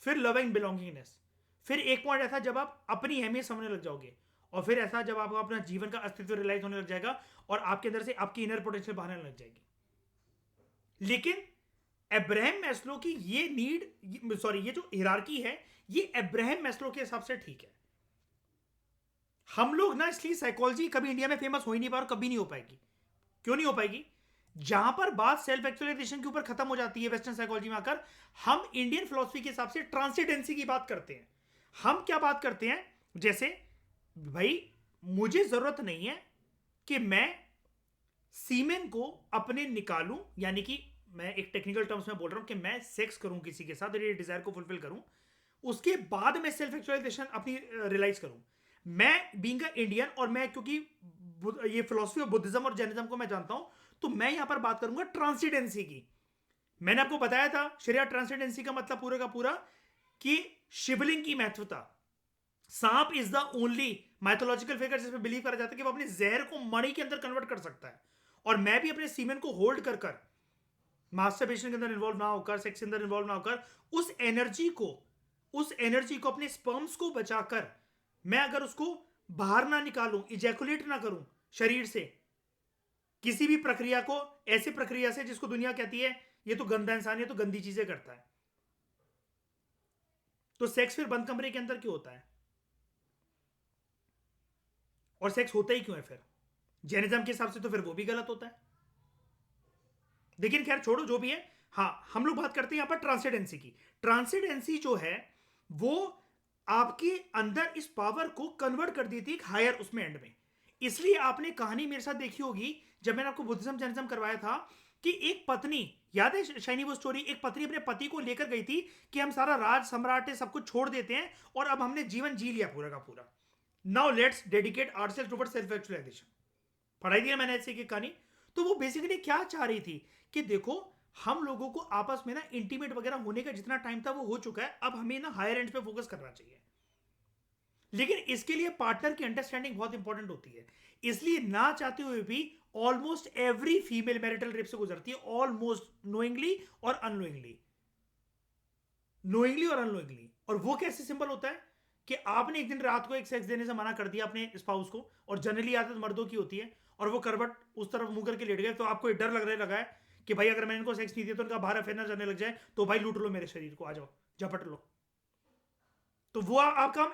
फिर लव एंड बिलोंगिंगनेस, फिर एक पॉइंट ऐसा जब आप अपनी अहमियत समझने लग जाओगे, और फिर ऐसा जब आपको अपना जीवन का अस्तित्व रियलाइज होने लग जाएगा और आपके अंदर से आपकी इनर पोटेंशियल बाहर आने लग जाएगी। लेकिन अब्राहम मैस्लो की ये नीड, सॉरी ये जो हिरार्की है, ये अब्राहम मैस्लो के हिसाब से ठीक है। हम लोग ना, इसलिए साइकोलॉजी कभी इंडिया में फेमस हो ही नहीं पा और कभी नहीं हो पाएगी। क्यों नहीं हो पाएगी? जहां पर बात सेल्फ एक्चुअलाइजेशन के ऊपर खत्म हो जाती है वेस्टर्न साइकोलॉजी में आकर, हम इंडियन फिलोसफी के हिसाब से ट्रांसेंडेंसी की बात करते हैं। हम क्या बात करते हैं, जैसे भाई मुझे जरूरत नहीं है कि मैं सीमेन को अपने निकालूं, यानी कि मैं एक टेक्निकल टर्म्स में बोल रहा हूं कि मैं सेक्स करूं किसी के साथ और ये डिजायर को फुलफिल करूं, उसके बाद मैं सेल्फ एक्चुअलाइजेशन अपनी रियलाइज करूं। मैं बीइंग अ इंडियन, और मैं क्योंकि ये फिलोसफी ऑफ बुद्धिज्म और जैनिज्म को मैं जानता हूं, तो मैं यहां पर बात करूंगा ट्रांसीडेंसी की। मैंने आपको बताया था शरिया ट्रांसीडेंसी का मतलब पूरा का पूरा कि शिवलिंग की महत्वता। सांप is the only mythological figure जिसमें बिलीव करा जाता है कि वो अपने जहर को मणि के अंदर कन्वर्ट कर सकता है। और मैं भी अपने सीमेन को होल्ड कर मास्टरबेशन के अंदर इन्वॉल्व ना होकर, सेक्स के अंदर इन्वॉल्व ना होकर, उस एनर्जी को अपने स्पर्म्स को बचाकर, मैं अगर उसको बाहर ना निकालूं, इजैकुलेट ना करूं शरीर से, किसी भी प्रक्रिया को, ऐसी प्रक्रिया से जिसको दुनिया कहती है ये तो गंदा इंसान, ये तो गंदी चीजें करता है, तो सेक्स फिर बंद कमरे के अंदर क्यों होता है? और सेक्स होता ही क्यों है फिर? जैनिज्म के हिसाब से तो फिर वो भी गलत होता है। लेकिन खैर छोड़ो, जो भी है। हाँ, हम लोग बात करते हैं यहां पर ट्रांसेंडेंसी की। ट्रांसेंडेंसी जो है वो आपके अंदर इस पावर को कन्वर्ट कर दी थी एक हायर उसमें एंड में। इसलिए आपने कहानी मेरे साथ देखी होगी जब मैंने आपको बुद्धिज्म जैनिज्म करवाया था, कि एक पत्नी, याद है शाइनी वो स्टोरी, एक पत्नी अपने पति को लेकर गई थी कि हम सारा राज सम्राट सब कुछ छोड़ देते हैं और अब हमने जीवन जी लिया पूरा का पूरा, now let's dedicate ourselves towards self actualization. पढ़ाई थी ना मैंने ऐसे की कहानी। तो वो बेसिकली क्या चाह रही थी कि देखो, हम लोगों को आपस में ना इंटीमेट वगैरह होने का जितना टाइम था वो हो चुका है, अब हमें ना हायर एंड पे फोकस करना चाहिए। लेकिन इसके लिए पार्टनर की अंडरस्टैंडिंग बहुत इंपॉर्टेंट होती है। इसलिए ना चाहते हुए भी almost every female marital rape से गुजरती है, ऑलमोस्ट नोइंगली और अननोइंगली। नोइंगली और अननोइंगली। और वो कैसे सिंपल होता है कि आपने एक दिन रात को एक सेक्स देने से मना कर दिया अपने स्पाउस को, और जनरली आदत मर्दों की होती है, और वो करवट उस तरफ मुंह करके लेट गए, तो आपको एक डर लगा है कि भाई अगर मैंने इनको सेक्स नहीं दिया तो उनका बाहर अफेयर ना जाने लग जाए, तो भाई लूट लो मेरे शरीर को, आ जाओ झपट लो। तो वो आप काम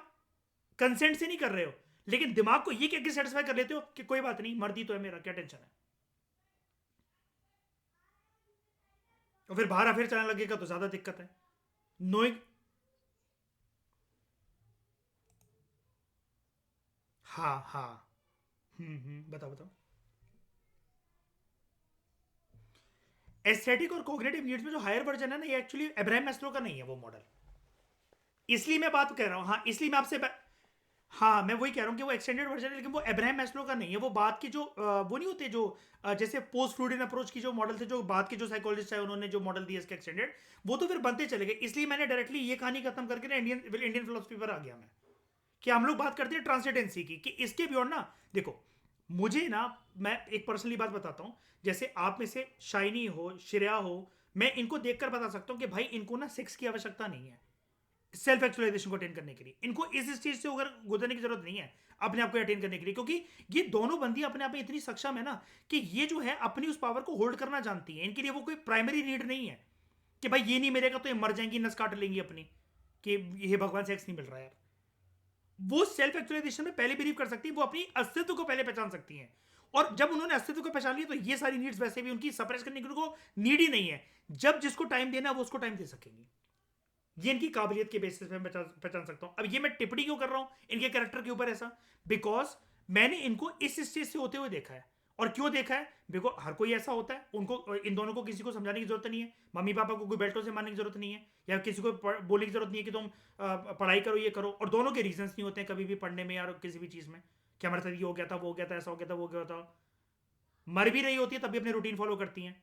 कंसेंट से नहीं कर रहे हो, लेकिन दिमाग को ये कह के सेटिस्फाई कर लेते हो कि कोई बात नहीं, मर्दी तो है मेरा, क्या टेंशन है। और फिर बाहर अफेयर चलने लगेगा तो ज्यादा दिक्कत है। नोइंग। हाँ हाँ। बताओ बताओ। एस्थेटिक और कोग्निटिव नीड्स में जो हायर वर्जन है ना, ये एक्चुअली अब्राहम मैस्लो का नहीं है वो मॉडल। इसलिए मैं बात कर रहा हूं, हाँ, इसलिए मैं आपसे हाँ, मैं वही कह रहा हूँ कि वो एक्सटेंडेड वर्जन है, लेकिन वो अब्राहम मैस्लो का नहीं है। वो बात की जो वो नहीं होते जो जैसे पोस्ट फ्रूडियन अप्रोच की जो मॉडल थे, जो बात के जो साइकोलॉजिस्ट है उन्होंने जो मॉडल दिया इसके एक्सटेंडेड, वो तो फिर बनते चले गए। इसलिए मैंने डायरेक्टली ये कहानी खत्म करके ना इंडियन इंडियन फिलोसफी पर आ गया मैं, कि हम लोग बात करते हैं ट्रांसेंडेंसी की, कि इसके बियॉन्ड ना, देखो, मुझे ना, मैं एक पर्सनली बात बताता हूं, जैसे आप में से शाइनी हो, श्रेया हो, मैं इनको देखकर बता सकता हूं कि भाई इनको ना सेक्स की आवश्यकता नहीं है सेल्फ एक्चुअलाइजेशन को अटेन करने के लिए। इनको इस स्टेज से होकर गुजरने की जरूरत नहीं है अपने आप को अटेन करने के लिए, क्योंकि ये दोनों बंदी अपने आप में इतनी सक्षम है ना कि ये जो है अपनी उस पावर को होल्ड करना जानती है। इनके लिए वो कोई प्राइमरी नीड नहीं है कि भाई ये नहीं मिलेगा तो ये मर जाएंगी, नस काट लेंगी अपनी, कि ये भगवान सेक्स नहीं मिल रहा है यार। वो सेल्फ एक्चुअलाइजेशन में पहले बिलीव कर सकती है, वो अपनी अस्तित्व को पहले पहचान सकती हैं। और जब उन्होंने अस्तित्व को पहचान लिया तो ये सारी नीड्स वैसे भी उनकी सप्रेस करने की उनको नीड ही नहीं है। जब जिसको टाइम देना वो उसको टाइम दे सकेंगे। ये इनकी काबिलियत के बेसिस पे मैं पहचान सकता हूं। अब ये मैं टिप्पणी क्यों कर रहा हूं इनके कैरेक्टर के ऊपर ऐसा, बिकॉज मैंने इनको इस स्टेज से होते हुए देखा है। और क्यों देखा है? बिकॉज हर कोई ऐसा होता है, उनको इन दोनों को किसी को समझाने की जरूरत नहीं है, मम्मी पापा को कोई बेल्टों से मारने की जरूरत नहीं है, या किसी को बोलने की जरूरत नहीं है कि तुम पढ़ाई करो, ये करो। और दोनों के रीजंस नहीं होते हैं कभी भी पढ़ने में या किसी भी चीज में, कि हमारे साथ ये हो गया था, वो हो गया था, ऐसा हो गया था, वो हो गया था। मर भी रही होती है तब भी अपने रूटीन फॉलो करती हैं।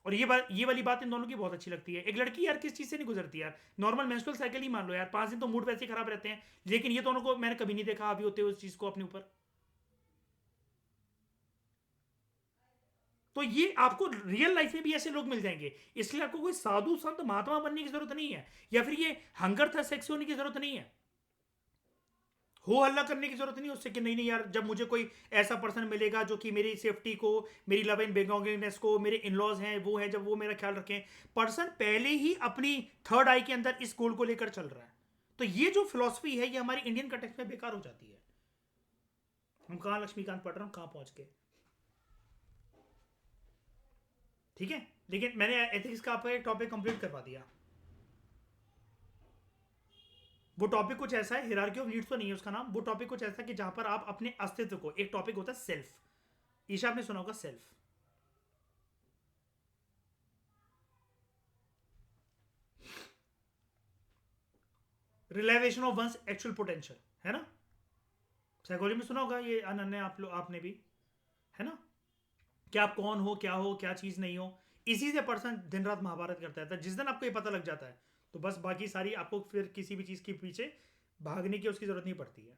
और ये वाली बात इन दोनों की बहुत अच्छी लगती है। एक लड़की यार किस चीज से नहीं गुजरती यार, नॉर्मल मेंस्ट्रुअल साइकिल ही मान लो यार, 5 दिन तो मूड वैसे ही खराब रहते हैं, लेकिन ये दोनों को मैंने कभी नहीं देखा अभी होते हुए उस चीज को अपने ऊपर। तो ये आपको रियल लाइफ में भी ऐसे लोग मिल जाएंगे। इसलिए आपको कोई साधु संत महात्मा बनने की जरूरत नहीं है, या फिर ये हंगर था सेक्स होने की जरूरत नहीं है, हो हल्ला करने की जरूरत नहीं उससे कि नहीं नहीं यार, जब मुझे कोई ऐसा पर्सन मिलेगा जो कि मेरी सेफ्टी को, मेरी लव एंड बिलोंगिंगनेस को, मेरे इन लॉज हैं वो हैं, जब वो मेरा ख्याल रखें। पर्सन पहले ही अपनी थर्ड आई के अंदर इस गोल को लेकर चल रहा है। तो ये जो फिलॉसफी है ये हमारी इंडियन कंटेक्स्ट में बेकार हो जाती है। हम कहाँ लक्ष्मीकांत पढ़ रहा हूँ, कहाँ पहुंच के। ठीक है, लेकिन मैंने एथिक्स का टॉपिक कंप्लीट करवा दिया। वो टॉपिक कुछ ऐसा है, हियरार्की ऑफ नीड्स तो नहीं है उसका नाम, वो टॉपिक कुछ ऐसा है कि जहां पर आप अपने अस्तित्व को, एक टॉपिक होता है सेल्फ, ईशा आपने सुना होगा self, realization of one's actual potential, है ना? साइकोलॉजी में सुना होगा ये अनन्य, आप लोग, आपने भी, है ना? कि आप कौन हो, क्या चीज नहीं हो। इसी से पर्सन दिन रात महाभारत करता है, जिस दिन आपको ये पता लग जाता है तो बस बाकी सारी आपको फिर किसी भी चीज के पीछे भागने की उसकी जरूरत नहीं पड़ती है।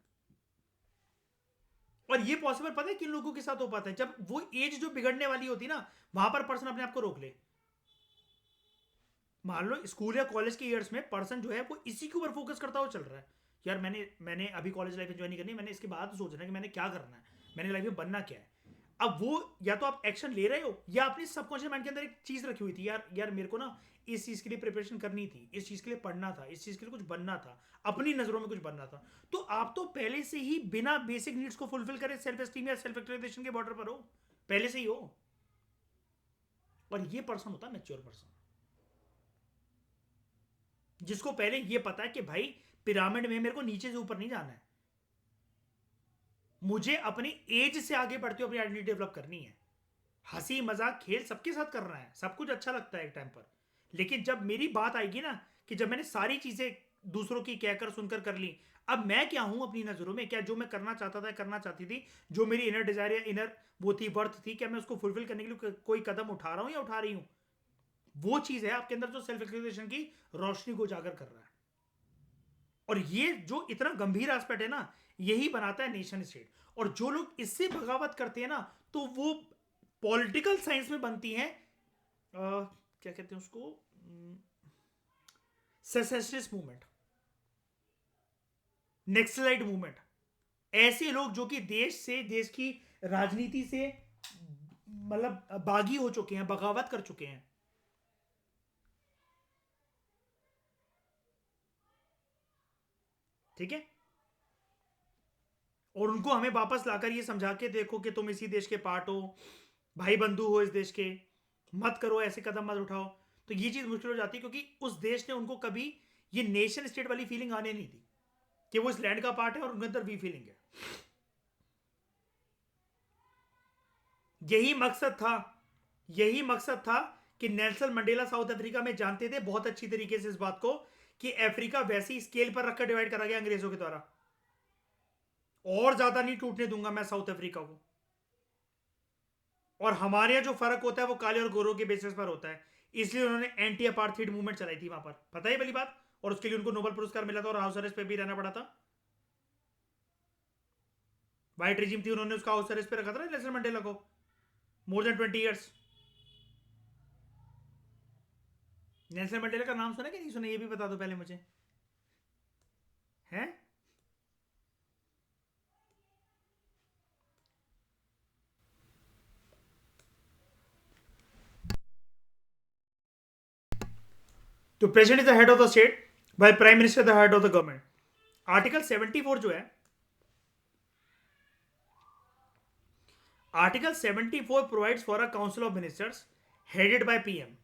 और ये पॉसिबल पता है किन लोगों के साथ हो पाता है? जब वो एज जो बिगड़ने वाली होती है ना, वहां पर पर्सन अपने आप को रोक ले। मान लो स्कूल या कॉलेज के ईयर्स में पर्सन जो है वो इसी के ऊपर फोकस करता हुआ चल रहा है, यार मैंने अभी कॉलेज लाइफ एंजॉय नहीं करनी, मैंने इसके बाद सोचना है कि मैंने क्या करना है, मैंने लाइफ में बनना क्या है। अब वो या तो आप एक्शन ले रहे हो या अपनी सबकॉन्शियस माइंड के अंदर एक चीज रखी हुई थी, यार यार मेरे को ना इस चीज के लिए प्रिपरेशन करनी थी, इस चीज के लिए पढ़ना था, इस चीज के लिए कुछ बनना था, अपनी नजरों में कुछ बनना था। तो आप तो पहले से ही बिना बेसिक नीड्स को फुलफिल करे सेल्फ एस्टीम या सेल्फ एक्चुअलाइजेशन के बॉर्डर पर हो, पहले से ही हो। और ये पर्सन होता है मैच्योर पर्सन, जिसको पहले ये पता है कि भाई पिरामिड में मेरे को नीचे से ऊपर नहीं जाना है, मुझे अपनी एज से आगे बढ़ते हुए अपनी आइडेंटिटी डेवलप करनी है। हंसी मजाक खेल सबके साथ करना है, सब कुछ अच्छा लगता है एक टाइम पर, लेकिन जब मेरी बात आएगी ना कि जब मैंने सारी चीजें दूसरों की कहकर सुनकर कर ली, अब मैं क्या हूं अपनी नजरों में, क्या जो मैं करना चाहता था, करना चाहती थी, जो मेरी इनर डिजायर या इनर वो थी, वर्थ थी, क्या मैं उसको फुलफिल करने के लिए कोई कदम उठा रहा हूं या उठा रही हूं? वो चीज है आपके अंदर जो सेल्फ एक्सप्लोरेशन की रोशनी को उजागर कर रहा है। और ये जो इतना गंभीर एस्पेक्ट है ना, यही बनाता है नेशन स्टेट। और जो लोग इससे बगावत करते हैं ना, तो वो पॉलिटिकल साइंस में बनती हैं, क्या कहते हैं उसको, सेसेशनिस्ट मूवमेंट, नेक्सलाइट मूवमेंट। ऐसे लोग जो कि देश से, देश की राजनीति से मतलब बागी हो चुके हैं, बगावत कर चुके हैं। ठीक है, और उनको हमें वापस लाकर ये समझा के देखो कि तुम इसी देश के पार्ट हो, भाई बंधु हो इस देश के, मत करो ऐसे कदम मत उठाओ। तो ये चीज मुश्किल हो जाती है, क्योंकि उस देश ने उनको कभी ये नेशन स्टेट वाली फीलिंग आने नहीं दी कि वो इस लैंड का पार्ट है और उनके अंदर वी फीलिंग है। यही मकसद था, यही मकसद था कि नेल्सन मंडेला साउथ अफ्रीका में जानते थे बहुत अच्छी तरीके से इस बात को कि अफ्रीका वैसी स्केल पर रखकर डिवाइड करा गया अंग्रेजों के द्वारा, और ज्यादा नहीं टूटने दूंगा मैं साउथ अफ्रीका को। और हमारे यहाँ जो फर्क होता है वो काले और गोरों के बेसिस पर होता है, इसलिए उन्होंने एंटी अपार्थाइड मूवमेंट चलाई थी वहां पर, पता है वाली बात। और उसके लिए उनको नोबेल पुरस्कार मिला था और हाउस अरेस्ट पे भी रहना पड़ा था। वाइट रिजीम थी, उन्होंने उसका हाउस अरेस्ट पे रखा था नेल्सन मंडेला को more than 20 years. Nelson Mandela का नाम सुना कि नहीं सुना, ये भी बता दो पहले मुझे, हैं? तो president is the head of the state, by prime minister the head of the government. Article 74 जो है, article 74 provides for a council of ministers headed by PM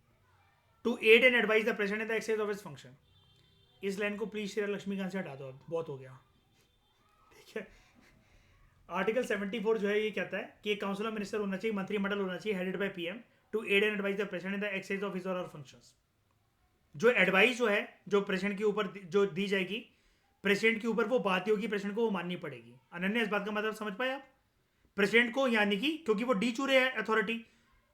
to aid and advise the president in the exercise of his function. इस line को please Shri Laxmikanth से हटा दो, अब बहुत हो गया। ठीक है, आर्टिकल 74 जो है ये कहता है कि काउंसिल ऑफ मिनिस्टर होना चाहिए, मंत्रिमंडल होना चाहिए, headed by PM to aid and advise the president in the exercise of his और फंक्शंस। जो एडवाइस जो है, जो प्रेसिडेंट के ऊपर जो दी जाएगी, प्रेसिडेंट के ऊपर वो बात होगी, प्रेसिडेंट को वो माननी पड़ेगी। अनन्या इस बात का मतलब समझ पाए आप? प्रेसिडेंट को, यानी कि क्योंकि वो डी चुरे है अथॉरिटी,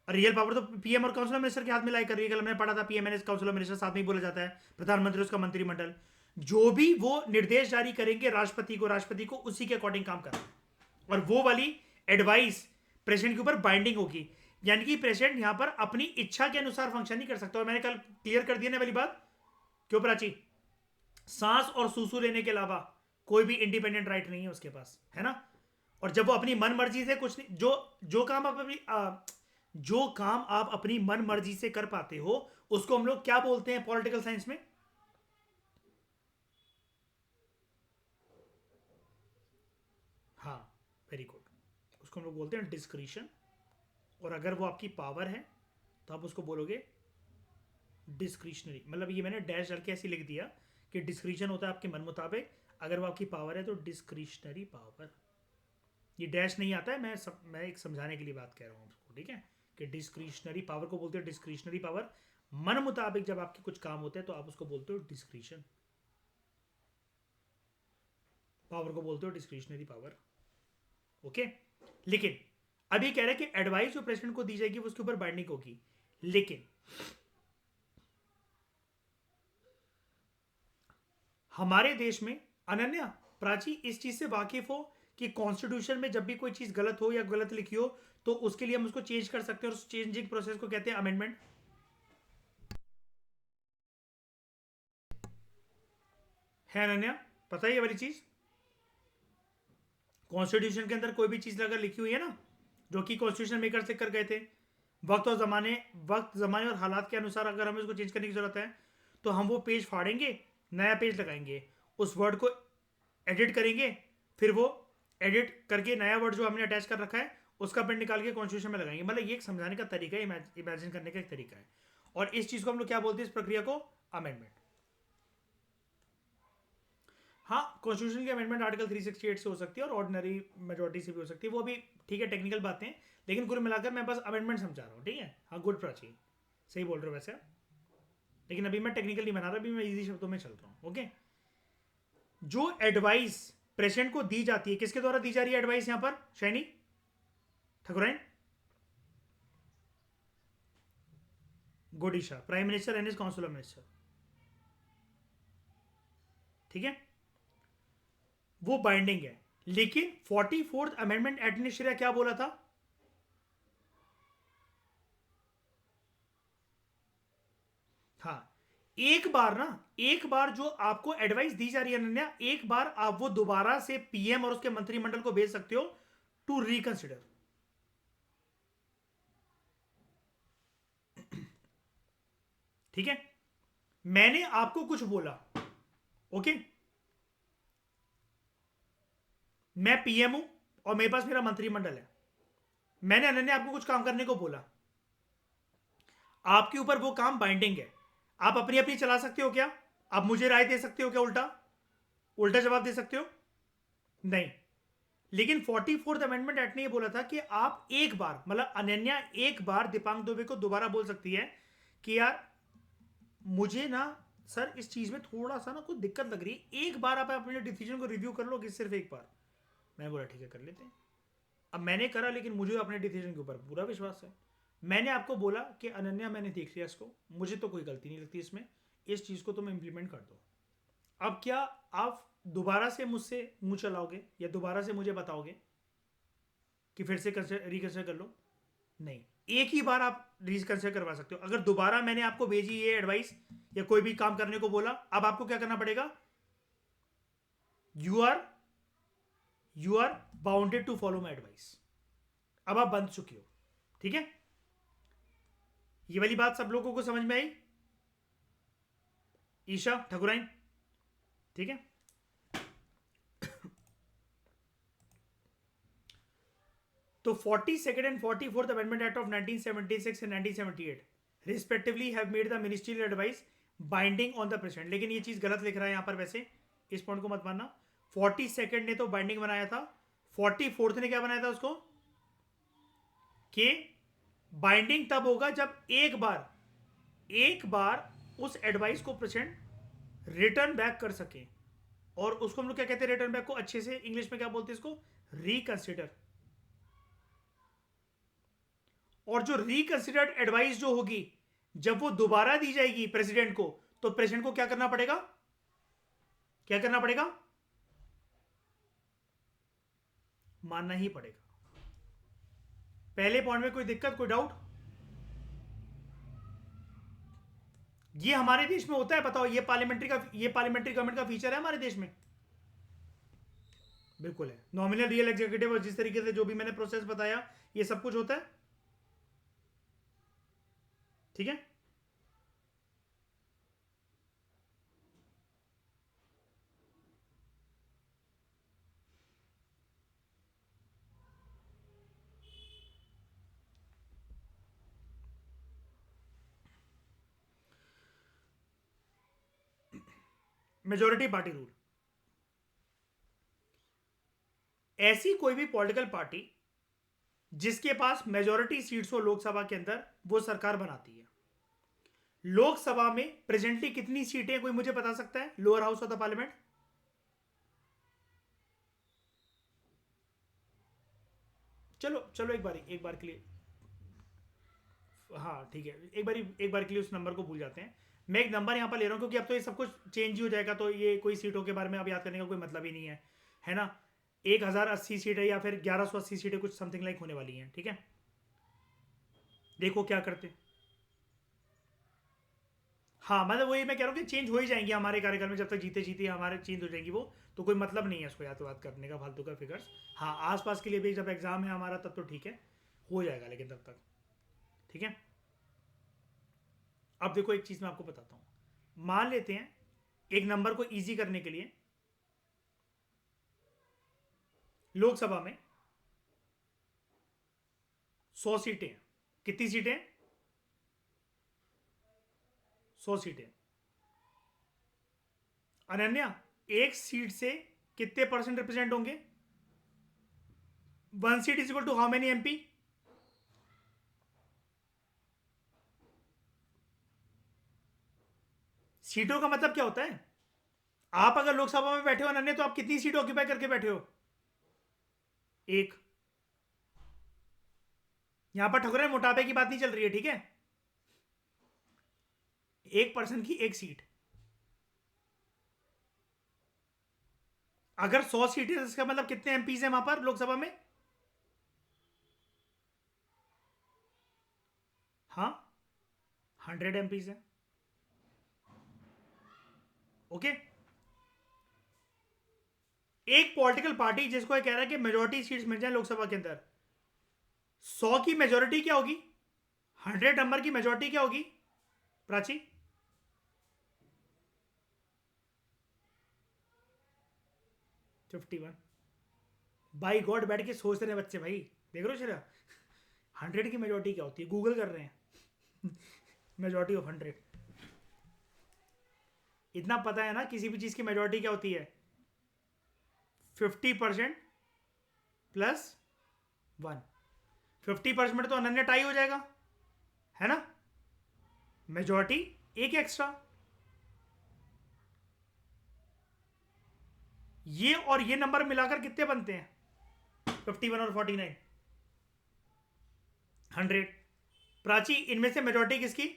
रियल पावर तो पीएम और काउंसिल ऑफ मिनिस्टर के हाथ में लाई कर रही है। कल हमने पढ़ा था PM and council of minister साथ में ही बोला जाता है, प्रधानमंत्री उसका मंत्रिमंडल। जो भी वो निर्देश जारी करेंगे राष्ट्रपति को, राष्ट्रपति को उसी के अकॉर्डिंग काम करना, और वो वाली एडवाइस प्रेसिडेंट के ऊपर बाइंडिंग होगी। यानी कि प्रेसिडेंट यहां पर अपनी इच्छा के अनुसार फंक्शन नहीं कर सकता। और मैंने कल क्लियर कर दिया ना वाली बात, क्यों प्राची? सांस और सूसू लेने के अलावा कोई भी इंडिपेंडेंट राइट नहीं है उसके पास, है ना? और जब वो अपनी मन मर्जी से कुछ नहीं, जो काम आप अपनी जो काम आप अपनी मन मर्जी से कर पाते हो, उसको हम लोग क्या बोलते हैं पॉलिटिकल साइंस में? हाँ, वेरी गुड, उसको हम लोग बोलते हैं डिस्क्रिशन। और अगर वो आपकी पावर है तो आप उसको बोलोगे डिस्क्रिशनरी। मतलब ये मैंने डैश डाल के ऐसे लिख दिया कि डिस्क्रिशन होता है आपके मन मुताबिक, अगर वो आपकी पावर है तो डिस्क्रिशनरी पावर। ये डैश नहीं आता है, मैं एक समझाने के लिए बात कह रहा हूँ आपको, ठीक है, कि डिस्क्रिशनरी पावर को बोलते हो डिस्क्रिशनरी पावर। मन मुताबिक जब आपके कुछ काम होते हैं तो आप उसको बोलते हो डिस्क्रिशन, पावर को बोलते हो डिस्क्रिशनरी पावर। ओके, लेकिन अभी कह रहे हैं कि एडवाइस जो प्रेसिडेंट को दी जाएगी वो उसके ऊपर बाइंडिंग होगी, लेकिन हमारे देश में अनन्या प्राची इस चीज से वाकिफ हो कि कॉन्स्टिट्यूशन में जब भी कोई चीज गलत हो या गलत लिखी हो तो उसके लिए हम उसको चेंज कर सकते हैं, और उस चेंजिंग प्रोसेस को कहते हैं अमेंडमेंट। है अनन्या, पता है ये वाली चीज? कॉन्स्टिट्यूशन के अंदर कोई भी चीज अगर लिखी हुई है ना, जो कि कॉन्स्टिट्यूशन मेकर से कर गए थे, वक्त जमाने और हालात के अनुसार अगर हमें उसको चेंज करने की जरूरत है तो हम वो पेज फाड़ेंगे, नया पेज लगाएंगे, उस वर्ड को एडिट करेंगे, फिर वो एडिट करके नया वर्ड जो हमने अटैच कर रखा है उसका प्रिंट निकाल के कॉन्स्टिट्यूशन में लगाएंगे। मतलब ये एक समझाने का तरीका है, इमेजिन करने का एक तरीका है। और इस चीज को हम लोग क्या बोलते हैं, इस प्रक्रिया को? अमेंडमेंट। हाँ, कॉन्स्टिट्यूशन की अमेंडमेंट आर्टिकल 368 से हो सकती है और ऑर्डिनरी मेजोरिटी से भी हो सकती है, वो भी ठीक है, टेक्निकल बातें हैं, लेकिन कुल मिलाकर मैं बस अमेंडमेंट समझा रहा हूँ, ठीक है। हाँ, गुड प्राची, सही बोल रहे हो वैसे आप, लेकिन अभी मैं टेक्निकल नहीं बना रहा, अभी मैं इजी शब्दों में चल रहा हूँ। ओके, जो एडवाइस प्रेसिडेंट को दी जाती है, किसके द्वारा दी जा रही है एडवाइस यहां पर शैनी ठकुराइन? गोडीशा, prime minister and his council of minister, ठीक है, वो बाइंडिंग है। लेकिन 44th अमेंडमेंट एक्ट ने श्रेया क्या बोला था? हाँ, एक बार जो आपको एडवाइस दी जा रही है अनन्या, एक बार आप वो दोबारा से पीएम और उसके मंत्रिमंडल को भेज सकते हो टू रिकंसिडर। ठीक है, मैंने आपको कुछ बोला, ओके, मैं पीएम हूं और मेरे पास मेरा मंत्रिमंडल है, मैंने अनन्या आपको कुछ काम करने को बोला, आपके ऊपर वो काम बाइंडिंग है, आप अपनी अपनी चला सकते हो क्या? आप मुझे राय दे सकते हो क्या? उल्टा उल्टा जवाब दे सकते हो? नहीं। लेकिन 44th अमेंडमेंट एक्ट ने ये बोला था कि आप एक बार, मतलब अनन्या एक बार दीपांग दुबे को दोबारा बोल सकती है कि यार मुझे ना सर इस चीज में थोड़ा सा ना कुछ दिक्कत लग रही है, एक बार आप अपने डिसीजन को रिव्यू कर लो, कि सिर्फ एक बार। मैं बोला ठीक है, कर लेते हैं। अब मैंने करा, लेकिन मुझे अपने डिसीजन के ऊपर पूरा विश्वास है। मैंने आपको बोला कि अनन्या मैंने देख लिया इसको, मुझे तो कोई गलती नहीं लगती इसमें, इस चीज़ को तुम इम्प्लीमेंट कर दो। अब क्या आप दोबारा से मुझसे मुंह चलाओगे या दोबारा से मुझे बताओगे कि फिर से रिकंसिडर कर लो? नहीं, एक ही बार आप रिकंसिडर करवा सकते हो। अगर दोबारा मैंने आपको भेजी ये एडवाइस या कोई भी काम करने को बोला, अब आपको क्या करना पड़ेगा? You are you are bounded to follow my advice. अब आप बंध चुके हो, ठीक है। ये वाली बात सब लोगों को समझ में आई? ईशा ठकुराइन, ठीक है। तो 42nd and 44th amendment act of 1976 and 1978 respectively have made the ministerial advice binding on the president. लेकिन ये चीज गलत लिख रहा है यहां पर, वैसे इस पॉइंट को मत मानना। 42nd ने तो बाइंडिंग बनाया था, 44th ने क्या बनाया था उसको, कि बाइंडिंग तब होगा जब एक बार उस एडवाइस को प्रेसिडेंट रिटर्न बैक कर सके। और उसको हम लोग क्या कहते हैं रिटर्न बैक को? अच्छे से इंग्लिश में क्या बोलते हैं इसको? रिकंसिडर। और जो रिकंसिडर्ड एडवाइस जो होगी, जब वो दोबारा दी जाएगी प्रेसिडेंट को, तो प्रेसिडेंट को क्या करना पड़ेगा? क्या करना पड़ेगा? मानना ही पड़ेगा। पहले पॉइंट में कोई दिक्कत, कोई डाउट? ये हमारे देश में होता है, बताओ? ये पार्लियामेंट्री गवर्नमेंट का फीचर है हमारे देश में, बिल्कुल है। नॉमिनल रियल एग्जीक्यूटिव और जिस तरीके से जो भी मैंने प्रोसेस बताया, ये सब कुछ होता है, ठीक है। Majority party rule. ऐसी कोई भी पॉलिटिकल पार्टी जिसके पास मेजोरिटी सीट्स हो लोकसभा के अंदर, वो सरकार बनाती है। लोकसभा में प्रेजेंटली कितनी सीटें कोई मुझे बता सकता है, lower house of the parliament? चलो चलो एक बार के लिए, हाँ ठीक है, एक बार के लिए उस नंबर को भूल जाते हैं। मैं एक नंबर यहाँ पर ले रहा हूँ क्योंकि अब तो ये सब कुछ चेंज ही हो जाएगा, तो ये कोई सीटों के बारे में अब याद करने का कोई मतलब ही नहीं है ना। 1080 सीटें या फिर 1180 सीटें कुछ समथिंग लाइक होने वाली हैं, ठीक है। देखो क्या करते हैं। हाँ मतलब वही मैं कह रहा हूँ कि चेंज हो ही जाएंगी हमारे कार्यकाल में, जब तक जीते जीते हमारे चेंज हो जाएंगी वो। तो कोई मतलब नहीं है उसको याद बात करने का, फालतू का फिगर्स। हाँ आसपास के लिए भी जब एग्जाम है हमारा तब तो ठीक है, हो जाएगा, लेकिन तब तक ठीक है। अब देखो एक चीज मैं आपको बताता हूं। मान लेते हैं एक नंबर को इजी करने के लिए, लोकसभा में 100 सीटें हैं। कितनी सीटें? 100 सीटें। अनन्या, एक सीट से कितने परसेंट रिप्रेजेंट होंगे? 1 seat is equal to how many MP? सीटों का मतलब क्या होता है? आप अगर लोकसभा में बैठे हो अनन्या, तो आप कितनी सीट ऑक्यूपाई करके बैठे हो? एक। यहां पर ठकुरा मोटापे की बात नहीं चल रही है, ठीक है। एक पर्सन की एक सीट। अगर 100 सीटें, इसका मतलब कितने एमपीज हैं वहां पर लोकसभा में? हाँ 100 एमपीज है। ओके। एक पॉलिटिकल पार्टी जिसको ये कह रहा है कि मेजोरिटी सीट्स मिल जाए लोकसभा के अंदर, 100 की मेजोरिटी क्या होगी? 100 नंबर की मेजोरिटी क्या होगी प्राची? 51। बाई गॉड, बैठ के सोच रहे हैं बच्चे भाई, देख रहे हो शरा। 100 की मेजोरिटी क्या होती है, गूगल कर रहे हैं। Majority of 100। इतना पता है ना किसी भी चीज की मेजोरिटी क्या होती है? 50% +1। 50% तो अनन्य टाई हो जाएगा, है ना। मेजोरिटी एक एक्स्ट्रा। ये और ये नंबर मिलाकर कितने बनते हैं? 51 और 49, 100। प्राची, इनमें से मेजोरिटी किसकी?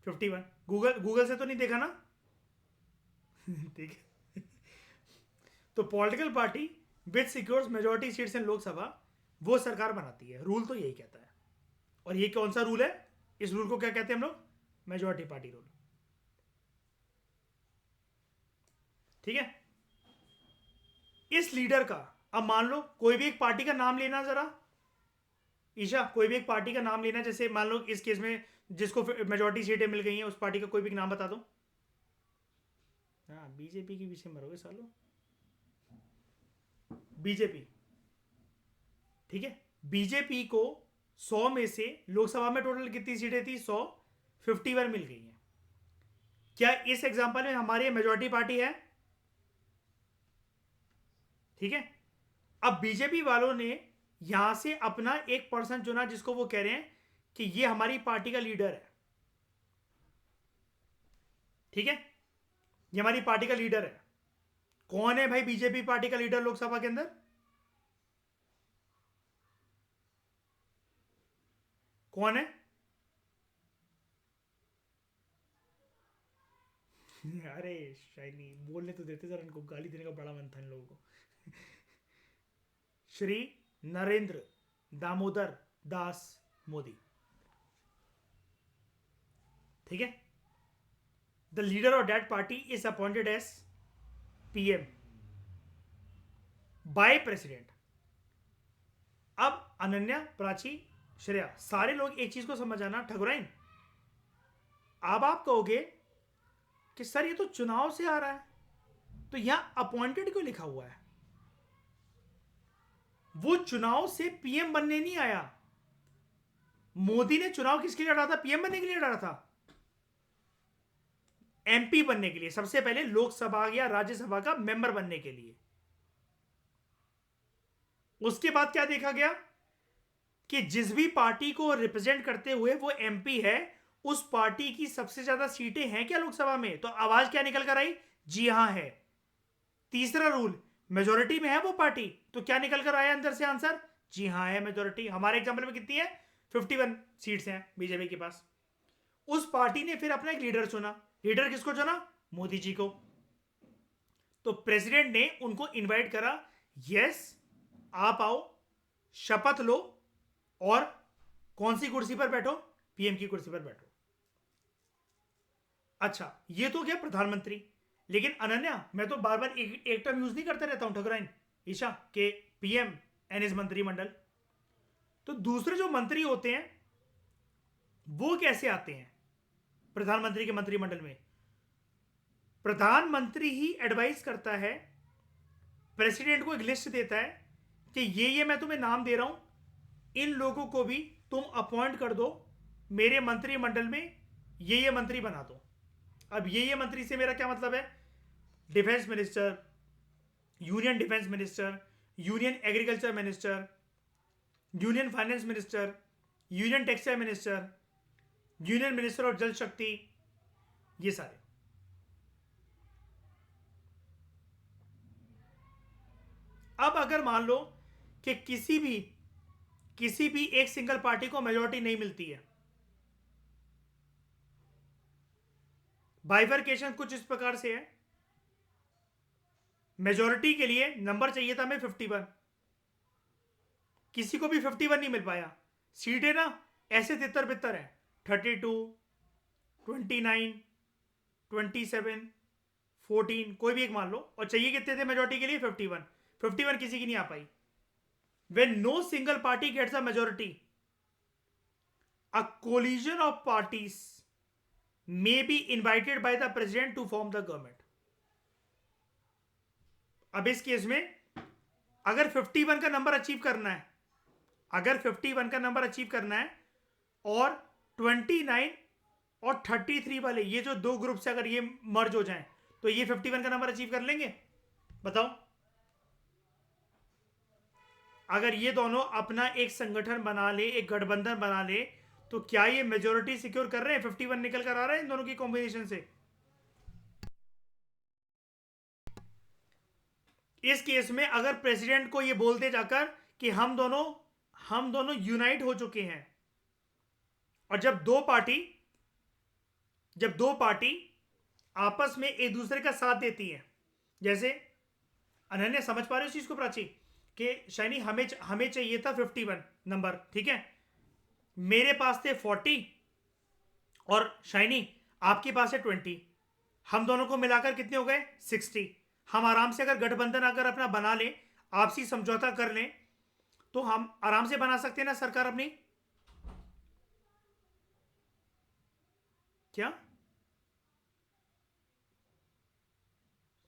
51। गूगल गूगल से तो नहीं देखा ना? ठीक है। तो political party which secures majority seats in Lok Sabha, वो सरकार बनाती है। रूल तो यही कहता है। और ये कौन सा रूल है? इस रूल को क्या कहते हैं हम लोग? मेजोरिटी पार्टी रूल, ठीक है। इस लीडर का, अब मान लो कोई भी एक पार्टी का नाम लेना जरा। ईशा, कोई भी एक पार्टी का नाम लेना, जैसे मान लो इस केस में जिसको मेजोरिटी सीटें मिल गई हैं, उस पार्टी का कोई भी नाम बता दो। हाँ बीजेपी के पीछे मरोगे सालो। बीजेपी, ठीक है। बीजेपी को 100 में से लोकसभा में टोटल कितनी सीटें थी? 100। 51 मिल गई हैं। क्या इस एग्जांपल में हमारी मेजोरिटी पार्टी है? ठीक है। अब बीजेपी वालों ने यहां से अपना एक पर्सन चुना जिसको वो कह रहे हैं कि ये हमारी पार्टी का लीडर है, ठीक है। ये हमारी पार्टी का लीडर है। कौन है भाई बीजेपी पार्टी का लीडर लोकसभा के अंदर? कौन है? अरे शाइनी, बोलने तो देते जरा, इनको गाली देने का बड़ा मन था इन लोगों को। श्री नरेंद्र दामोदर दास मोदी, ठीक है। The leader of that party is appointed as PM by president. अब अनन्या, प्राची, श्रेया, सारे लोग एक चीज को समझ आना, ठकुराइन। अब आप कहोगे कि सर ये तो चुनाव से आ रहा है, तो यहां अपॉइंटेड क्यों लिखा हुआ है? वो चुनाव से पीएम बनने नहीं आया। मोदी ने चुनाव किसके लिए लड़ा था? पीएम बनने के लिए लड़ा था। एमपी बनने के लिए, सबसे पहले लोकसभा या राज्यसभा का मेंबर बनने के लिए। उसके बाद क्या देखा गया कि जिस भी पार्टी को रिप्रेजेंट करते हुए वो एमपी है, उस पार्टी की सबसे ज्यादा सीटें हैं क्या लोकसभा में, तो आवाज क्या निकल कर आई, जी हां है। तीसरा रूल, मेजोरिटी में है वो पार्टी, तो क्या निकल कर आया अंदर से आंसर, जी हां है मेजोरिटी। हमारे एग्जाम्पल में कितनी है, 51 सीट्स हैं बीजेपी के पास। उस पार्टी ने फिर अपना एक लीडर चुना। लीडर किसको चुना, मोदी जी को। तो प्रेसिडेंट ने उनको इनवाइट करा, यस आप आओ, शपथ लो और कौन सी कुर्सी पर बैठो, पीएम की कुर्सी पर बैठो। अच्छा, ये तो क्या प्रधानमंत्री। लेकिन अनन्या, मैं तो बार बार एक टर्म यूज नहीं करता रहता हूं ठकुराइन ईशा के, पीएम एंड इज मंत्रिमंडल। तो दूसरे जो मंत्री होते हैं वो कैसे आते हैं प्रधानमंत्री के मंत्रिमंडल में। प्रधानमंत्री ही एडवाइस करता है, प्रेसिडेंट को एक लिस्ट देता है कि ये मैं तुम्हें नाम दे रहा हूं, इन लोगों को भी तुम अपॉइंट कर दो मेरे मंत्रिमंडल में, ये मंत्री बना दो। अब ये मंत्री से मेरा क्या मतलब है, defence minister, union defence minister, union agriculture minister, union finance minister, union textile minister, union minister of जल शक्ति, ये सारे। अब अगर मान लो कि किसी भी एक सिंगल पार्टी को मेजोरिटी नहीं मिलती है, बाइफरकेशन कुछ इस प्रकार से है, मेजोरिटी के लिए नंबर चाहिए था हमें 51, किसी को भी 51 नहीं मिल पाया। सीटें ना ऐसे तितर बितर है, 32, 29, 27, 14, कोई भी एक मान लो, और चाहिए कितने थे मेजोरिटी के लिए, 51। 51 किसी की नहीं आ पाई। When no single party gets a majority, a coalition of parties may be invited by the president to form the government. अब इस केस में अगर 51 का नंबर अचीव करना है, अगर 51 का नंबर अचीव करना है और 29 और 33 वाले ये जो दो ग्रुप से अगर ये मर्ज हो जाएं, तो ये 51 का नंबर अचीव कर लेंगे, बताओ। अगर ये दोनों अपना एक संगठन बना ले, एक गठबंधन बना ले, तो क्या ये मेजोरिटी सिक्योर कर रहे हैं, 51 निकल कर आ रहा है इन दोनों की कॉम्बिनेशन से। इस केस में अगर प्रेसिडेंट को ये बोलते जाकर कि हम दोनों यूनाइट हो चुके हैं, और जब दो पार्टी आपस में एक दूसरे का साथ देती हैं, जैसे अनन्या समझ पा रहे हो इस चीज को प्राची, कि शाइनी हमें चाहिए था 51 नंबर, ठीक है, मेरे पास थे 40 और शाइनी आपके पास है 20, हम दोनों को मिलाकर कितने हो गए 60। हम आराम से अगर गठबंधन अगर अपना बना लें, आपसी समझौता कर लें, तो हम आराम से बना सकते हैं ना सरकार अपनी, क्या।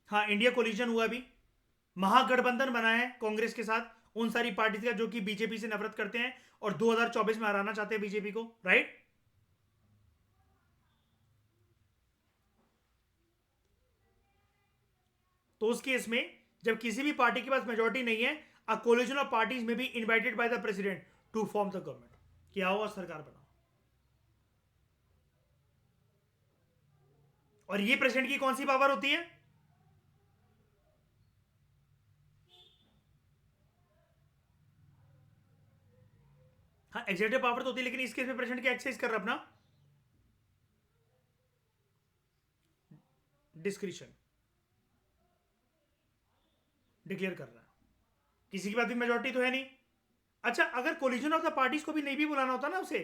हाँ, इंडिया कोलिजन हुआ, अभी महागठबंधन बना है कांग्रेस के साथ उन सारी पार्टी का जो कि बीजेपी से नफरत करते हैं और 2024 में हराना चाहते हैं बीजेपी को, राइट। तो उस केस में जब किसी भी पार्टी के पास मेजोरिटी नहीं है, अ कोलिजन ऑफ पार्टीज में be invited by the president to form the government, क्या हो और सरकार बनाओ। और ये प्रेसिडेंट की कौन सी पावर होती है, हाँ एग्जीक्यूटिव पावर तो होती है, लेकिन इस केस में प्रेसिडेंट क्या एक्सरसाइज कर रहा है अपना डिस्क्रिशन डिक्लेयर कर रहा है, किसी के पास भी मेजोरिटी तो है नहीं। अच्छा, अगर कोलिजन ऑफ द पार्टीज को भी नहीं भी बुलाना होता ना उसे,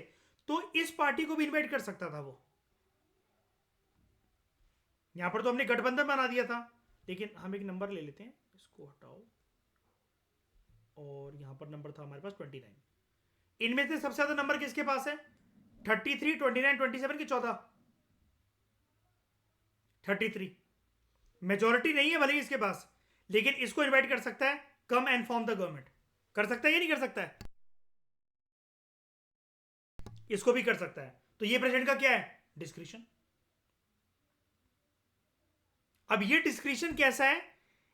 तो इस पार्टी को भी इनवाइट कर सकता था वो। यहां पर तो हमने गठबंधन बना दिया था, लेकिन हम एक नंबर ले लेते हैं, इसको हटाओ, और यहां पर नंबर था हमारे पास 29। इनमें से सबसे ज्यादा नंबर किसके पास है, 33, 29, 27 की 14, 33। मेजोरिटी नहीं है भले ही इसके पास, लेकिन इसको इनवाइट कर सकता है, कम एंड फॉर्म द गवर्नमेंट, कर सकता है या नहीं कर सकता है, इसको भी कर सकता है। तो ये प्रेसिडेंट का क्या है, डिस्क्रिशन। अब ये डिस्क्रिशन कैसा है,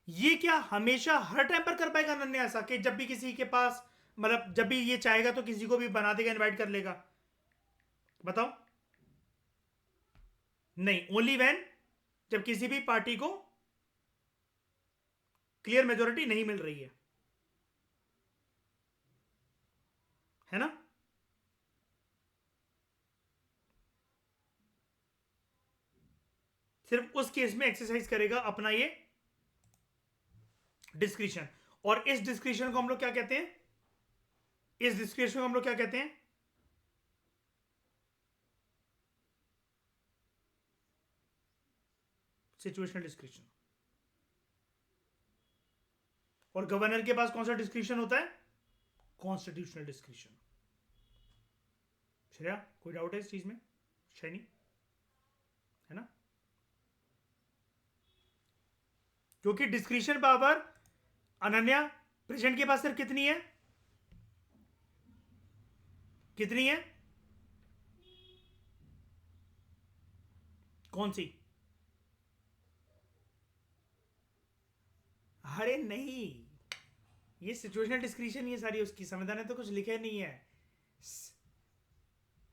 ये क्या हमेशा हर टाइम पर कर पाएगा अनन्या ऐसा कि जब भी किसी के पास, मतलब जब भी ये चाहेगा तो किसी को भी बना देगा, इनवाइट कर लेगा? बताओ। नहीं, ओनली व्हेन जब किसी भी पार्टी को क्लियर मेजोरिटी नहीं मिल रही है ना? सिर्फ उस केस में एक्सरसाइज करेगा अपना ये डिस्क्रिशन। और इस डिस्क्रिशन को हम लोग क्या कहते हैं? इस डिस्क्रिशन को हम लोग क्या कहते हैं? Situational discretion. और गवर्नर के पास कौन सा डिस्क्रिशन होता है? Constitutional discretion. श्रेया, कोई डाउट है इस चीज में? शैनी, है ना? क्योंकि डिस्क्रिशन पावर अनन्या प्रेसिडेंट के पास सिर्फ कितनी है? कितनी है? कौन सी? अरे नहीं, ये सिचुएशनल डिस्क्रिशन ये सारी उसकी, संविधान ने तो कुछ लिखे नहीं है।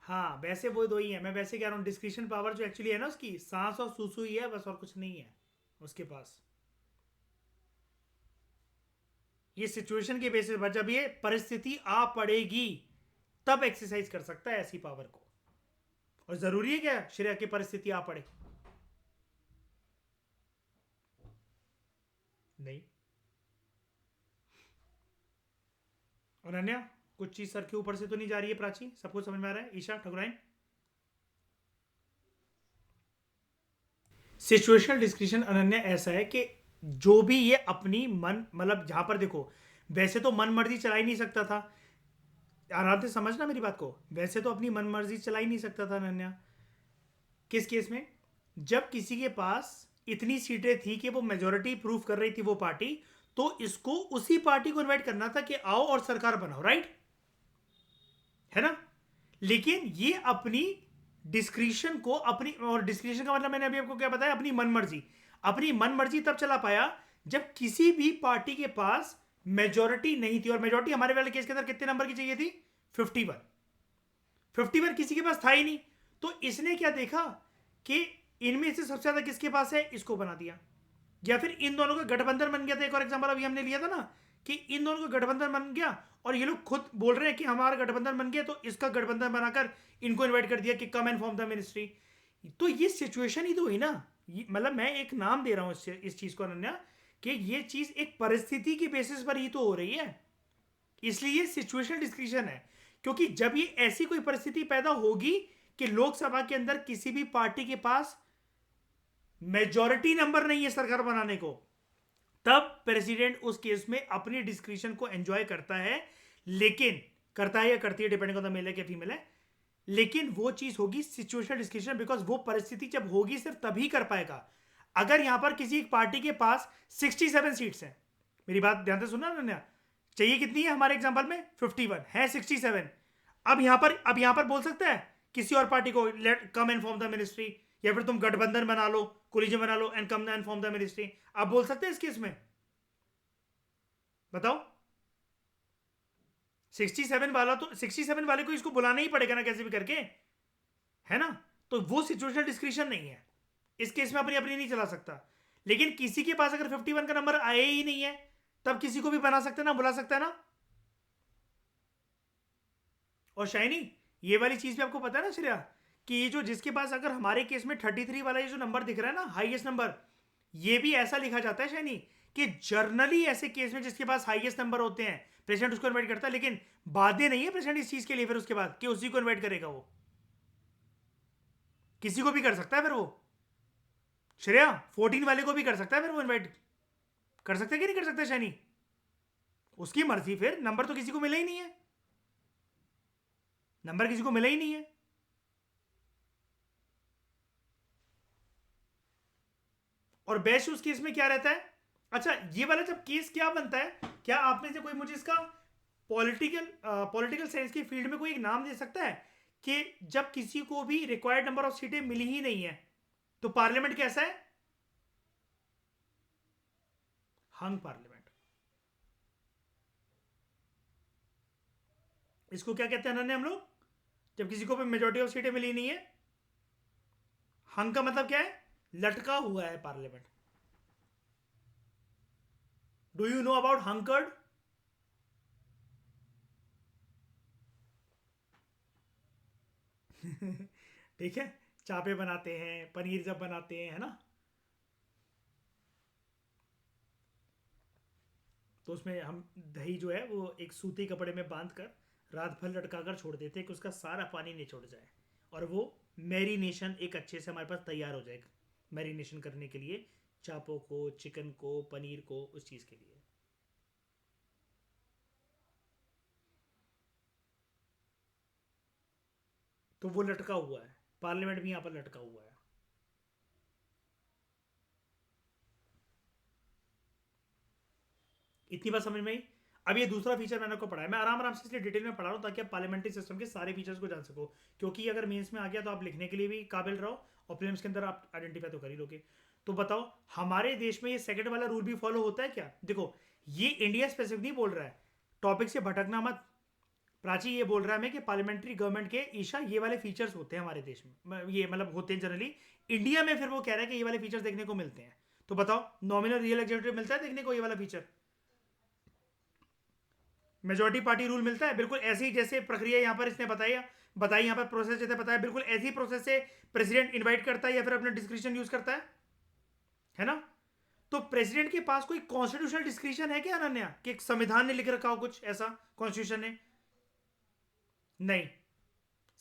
हाँ, वैसे वो दो ही है, मैं वैसे कह रहा हूँ डिस्क्रिशन पावर जो एक्चुअली है ना उसकी सांस और सूसू ही है बस, और कुछ नहीं है उसके पास। ये सिचुएशन के बेसिस पर जब ये परिस्थिति आ पड़ेगी तब एक्सरसाइज कर सकता है ऐसी पावर को। और जरूरी है क्या श्रेया की परिस्थिति आ पड़े? नहीं। अनन्या, कुछ चीज सर के ऊपर से तो नहीं जा रही है? प्राची, सबको समझ में आ रहा है? ईशा ठकुराइन, सिचुएशनल डिस्क्रिशन अनन्या ऐसा है कि जो भी ये अपनी मन, मतलब जहां पर देखो, वैसे तो मन मर्जी चला ही नहीं सकता था। आराम से समझना मेरी बात को, वैसे तो अपनी मन मर्जी चला ही नहीं सकता था अनन्या। किस केस में? जब किसी के पास इतनी सीटें थी कि वो मेजोरिटी प्रूफ कर रही थी वो पार्टी, तो इसको उसी पार्टी को इनवाइट करना था कि आओ और सरकार बनाओ, राइट? है ना? लेकिन ये अपनी डिस्क्रिशन को, अपनी, और डिस्क्रिशन का मतलब मैंने अभी आपको क्या बताया, अपनी मनमर्जी। अपनी मनमर्जी तब चला पाया जब किसी भी पार्टी के पास मेजोरिटी नहीं थी। और मेजोरिटी हमारे वाले केस के अंदर कितने नंबर की चाहिए थी? 51। 51 किसी के पास था ही नहीं। तो इसने क्या देखा कि इनमें से सबसे ज्यादा किसके पास है, इसको बना दिया। या फिर इन दोनों का गठबंधन बन गया था। एक और एग्जांपल अभी हमने लिया था ना कि इन दोनों का गठबंधन बन गया और ये लोग खुद बोल रहे हैं कि हमारा गठबंधन बन गया, तो इसका गठबंधन बनाकर इनको इनवाइट कर दिया कि कम एंड फॉर्म द मिनिस्ट्री। तो ये सिचुएशन ही तो हुई ना। मतलब मैं एक नाम दे रहा हूं इस चीज को अनन्या, कि ये चीज एक परिस्थिति की बेसिस पर ही तो हो रही है, इसलिए सिचुएशनल डिस्क्रिशन है। क्योंकि जब ये ऐसी कोई परिस्थिति पैदा होगी कि लोकसभा के अंदर किसी भी पार्टी के पास मेजॉरिटी नंबर नहीं है सरकार बनाने को, तब प्रेसिडेंट उस केस में अपनी डिस्क्रिशन को एंजॉय करता है। लेकिन करता है या करती है, डिपेंडिंग ऑन द मेल है कि फीमेल है, लेकिन वो चीज होगी सिचुएशनल डिस्क्रिशन, बिकॉज वो परिस्थिति जब होगी सिर्फ तभी कर पाएगा। अगर यहां पर किसी एक पार्टी के पास 67 सीट्स हैं, मेरी बात ध्यान से सुनना ना, चाहिए कितनी है हमारे एग्जांपल में? 51 है, 67। अब यहां पर बोल सकता है किसी और पार्टी को let come and form the ministry, या फिर तुम गठबंधन बना लो, कोलिजन बना लो and come and form the ministry. आप बोल सकते हैं इस केस में? बताओ। 67 वाला तो 67 वाले को इसको बुलाना ही पड़ेगा ना कैसे भी करके, है ना? तो वो सिचुएशनल डिस्क्रिशन नहीं है, इस केस में अपनी अपनी नहीं चला सकता। लेकिन किसी के पास अगर 51 का नंबर आए ही नहीं है, तब किसी को भी बना सकता है ना, बुला सकता है ना। और शाइनी, ये वाली चीज भी आपको पता है ना श्रेया, कि ये जो जिसके पास अगर हमारे केस में 33 वाला ये जो नंबर दिख रहा है ना, हाईएस्ट नंबर, ये भी ऐसा लिखा जाता है शाइनी कि जर्नली ऐसे केस में जिसके पास हाईएस्ट नंबर होते हैं प्रेसिडेंट उसको इन्वाइट करता है, लेकिन बाध्य नहीं है प्रेसिडेंट इस चीज के लिए फिर उसके बाद कि उसी को इन्वाइट करेगा। वो किसी को भी कर सकता है फिर वो। श्रेया, 14 वाले को भी कर सकता है फिर वो इन्वाइट कर सकता है कि नहीं कर सकता शाइनी? उसकी मर्जी, फिर नंबर तो किसी को मिला ही नहीं है, नंबर किसी को मिला ही नहीं है। और बेस्ट उस केस में क्या रहता है? अच्छा, ये वाला जब केस क्या बनता है, क्या आप में से कोई मुझे इसका पॉलिटिकल साइंस की फील्ड में कोई एक नाम दे सकता है कि जब किसी को भी रिक्वायर्ड नंबर ऑफ सीटें मिली ही नहीं है तो पार्लियामेंट कैसा है? हंग पार्लियामेंट। इसको क्या कहते हैं अनन्या हम लोग, जब किसी को भी मेजोरिटी ऑफ सीटें मिली नहीं है? हंग का मतलब क्या है? लटका हुआ है parliament. Do you know about हंकर्ड? ठीक है। चापे बनाते हैं, पनीर जब बनाते हैं, है ना, तो उसमें हम दही जो है वो एक सूती कपड़े में बांध कर रात भर लटका कर छोड़ देते हैं कि उसका सारा पानी निचोड़ जाए, और वो मैरिनेशन एक अच्छे से हमारे पास तैयार हो जाए, मैरिनेशन करने के लिए चापों को, चिकन को, पनीर को, उस चीज़ के लिए। तो वो लटका हुआ है, पार्लियामेंट भी यहाँ पर लटका हुआ है। इतनी बात समझ में आई? अब ये दूसरा फीचर मैंने को पढ़ा है, मैं आराम आराम से इसलिए डिटेल में पढ़ा रहा हूँ ताकि आप पार्लियामेंट्री सिस्टम के सारे फीचर्स को जान सको, क्योंकि अगर मेंस में आ गया तो आप लिखने के लिए भी काबिल रहो, और प्रीलिम्स के अंदर आप आइडेंटिफाई तो कर ही लोगे। तो बताओ हमारे देश में ये सेकंड वाला रूल भी फॉलो होता है क्या? देखो, ये इंडिया स्पेसिफिक नहीं बोल रहा है, टॉपिक से भटकना मत। प्राची ये बोल रहा है मैं कि पार्लियामेंट्री गवर्नमेंट के ईशा ये वाले फीचर्स होते हैं हमारे देश में, ये मतलब होते हैं जनरली इंडिया में, फिर वो कह रहा है कि ये वाले फीचर्स देखने को मिलते हैं। तो बताओ नॉमिनल रियल एग्जीक्यूटिव मिलता है देखने को ये वाला फीचर? मेजोरिटी पार्टी रूल मिलता है बिल्कुल ऐसे ही जैसे प्रक्रिया यहां पर इसने बताया, बताई यहां पर प्रोसेस जैसे बताया, बिल्कुल ऐसी प्रोसेस से प्रेसिडेंट इनवाइट करता है या फिर अपना डिस्क्रिप्शन यूज करता है ना? तो प्रेसिडेंट के पास कोई कॉन्स्टिट्यूशनल डिस्क्रिप्शन है क्या अनन्या, कि एक संविधान ने लिख रखा हो कुछ ऐसा कॉन्स्टिट्यूशन ने? नहीं,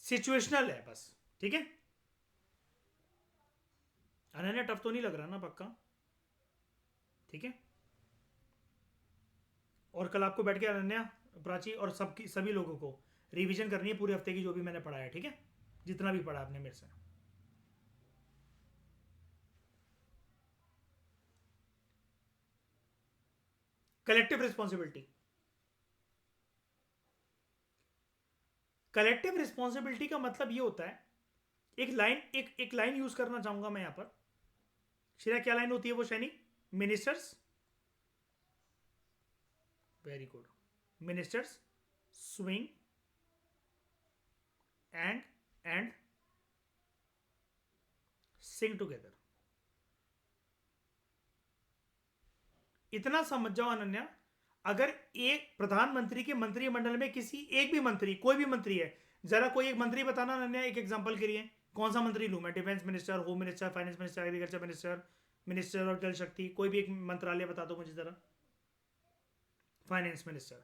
सिचुएशनल है बस। ठीक है अनन्या, टफ तो नहीं लग रहा ना? पक्का? ठीक है। और कल आपको बैठ के अनन्या, प्राची और सबकी सभी लोगों को रिवीजन करनी है पूरे हफ्ते की जो भी मैंने पढ़ा है, ठीक है, जितना भी पढ़ा आपने मेरे से। कलेक्टिव रिस्पॉन्सिबिलिटी, कलेक्टिव रिस्पॉन्सिबिलिटी का मतलब ये होता है, एक लाइन यूज करना चाहूंगा मैं यहां पर। श्रेया क्या लाइन होती है वो Shaini? Ministers, very good, ministers swing and sing together. इतना समझ जाओ अनन्या, अगर एक प्रधानमंत्री के मंत्रिमंडल में किसी एक भी मंत्री, कोई भी मंत्री है, जरा कोई एक मंत्री बताना अनन्या, एक एग्जांपल के लिए कौन सा मंत्री लूं मैं? Defence minister, home minister, finance minister, agriculture minister, minister और जल शक्ति, कोई भी एक मंत्रालय बता दो मुझे जरा। फाइनेंस मिनिस्टर,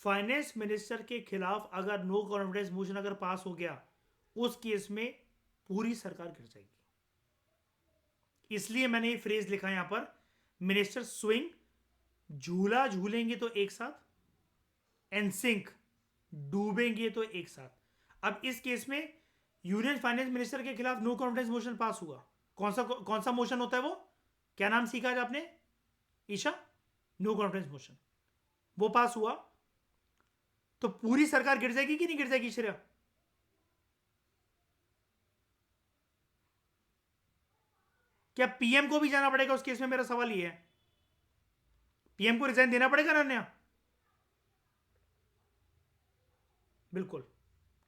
फाइनेंस मिनिस्टर के खिलाफ अगर नो कॉन्फिडेंस मोशन अगर पास हो गया, उस केस में पूरी सरकार गिर जाएगी। इसलिए मैंने ये फ्रेज लिखा यहां पर, मिनिस्टर स्विंग, झूला झूलेंगे तो एक साथ, एंड सिंक, डूबेंगे तो एक साथ। अब इस केस में यूनियन फाइनेंस मिनिस्टर के खिलाफ नो कॉन्फिडेंस मोशन पास हुआ। कौन सा मोशन होता है वो? क्या नाम सीखा आज आपने ईशा? No confidence motion. वो पास हुआ तो पूरी सरकार गिर जाएगी कि नहीं गिर जाएगी श्रेया? क्या पीएम को भी जाना पड़ेगा उस केस में? मेरा सवाल ये है, पीएम को रिजाइन देना पड़ेगा ना अन्य? बिल्कुल,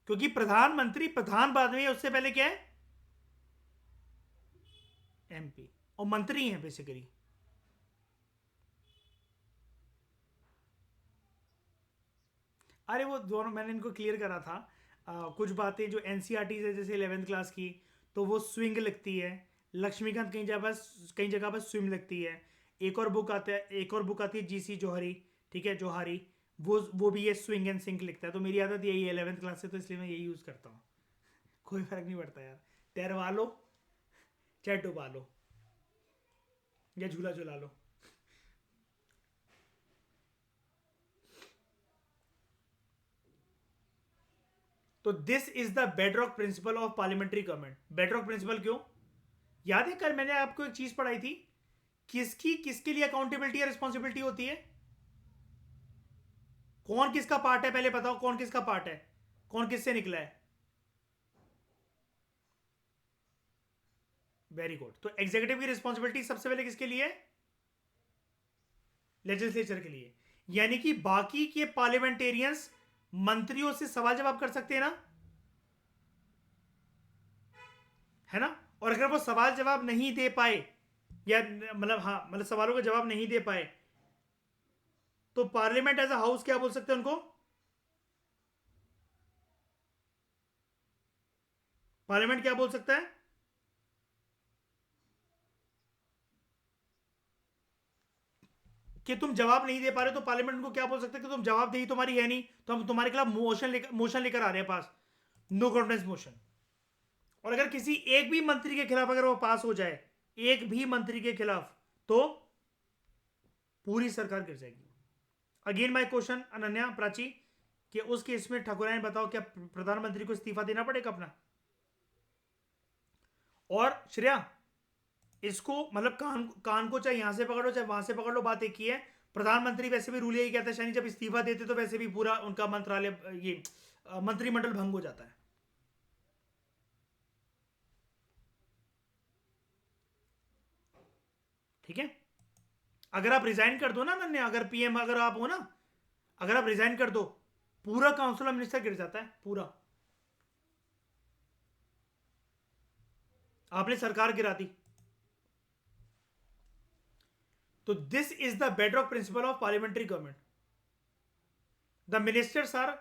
क्योंकि प्रधानमंत्री प्रधान बाद में है, उससे पहले क्या है? एमपी, और मंत्री हैं बेसिकली। अरे वो दोनों मैंने इनको क्लियर करा था। कुछ बातें जो एनसीईआरटी है जैसे 11th क्लास की, तो वो स्विंग लिखती है, लक्ष्मीकांत कई जगह पर स्विम लिखती है। एक और बुक आता है, एक और बुक आती है जीसी जौहरी, ठीक है, जौहरी, वो भी ये स्विंग एंड सिंक लिखता है। तो मेरी आदत यही है 11th क्लास से, तो इसलिए मैं यही यूज़ करता हूँ। कोई फर्क नहीं पड़ता यार, तैरवा लो चाहे डुबा लो या झूला झूला लो। तो this is the bedrock principle of parliamentary government. Bedrock principle क्यों? याद है कल मैंने आपको एक चीज पढ़ाई थी, किसकी किसके लिए अकाउंटेबिलिटी या रिस्पॉन्सिबिलिटी होती है? कौन किसका पार्ट है? पहले बताओ कौन किसका पार्ट है, कौन किससे निकला है? Very good. तो एग्जीक्यूटिव की रिस्पॉन्सिबिलिटी सबसे पहले किसके लिए है? लेजिस्लेचर के लिए। यानी कि बाकी के पार्लियामेंटेरियंस मंत्रियों से सवाल जवाब कर सकते हैं ना, है ना। और अगर वो सवाल जवाब नहीं दे पाए, या मतलब हाँ मतलब सवालों का जवाब नहीं दे पाए, तो पार्लियामेंट एज अ हाउस क्या बोल सकते हैं उनको? पार्लियामेंट क्या बोल सकता है कि तुम जवाब नहीं दे पा रहे, तो पार्लियामेंट उनको क्या बोल सकता है कि तुम जवाबदेही तुम्हारी है नहीं, तो हम तुम्हारे खिलाफ मोशन लेकर आ रहे हैं पास, नो कॉन्फिडेंस मोशन। और अगर किसी एक भी मंत्री के खिलाफ अगर वो पास हो जाए, एक भी मंत्री के खिलाफ, तो पूरी सरकार गिर जाएगी। Again my question Ananya Prachi, कि उस केस में ठाकुरायन बताओ क्या प्रधानमंत्री को इस्तीफा देना पड़ेगा अपना? और श्रेया, इसको मतलब कान कान को चाहे यहां से पकड़ो चाहे वहां से पकड़ लो, बात एक ही है। प्रधानमंत्री वैसे भी रूल यही कहता है शानी, जब इस्तीफा देते तो वैसे भी पूरा उनका मंत्रालय ये मंत्रिमंडल भंग हो जाता है। ठीक है, अगर आप रिजाइन कर दो ना नन्या, अगर पीएम अगर आप हो ना, अगर आप रिजाइन कर दो, पूरा काउंसिल ऑफ मिनिस्टर गिर जाता है पूरा, आपने सरकार गिरा दी। तो this is the bedrock principle of parliamentary government. The ministers are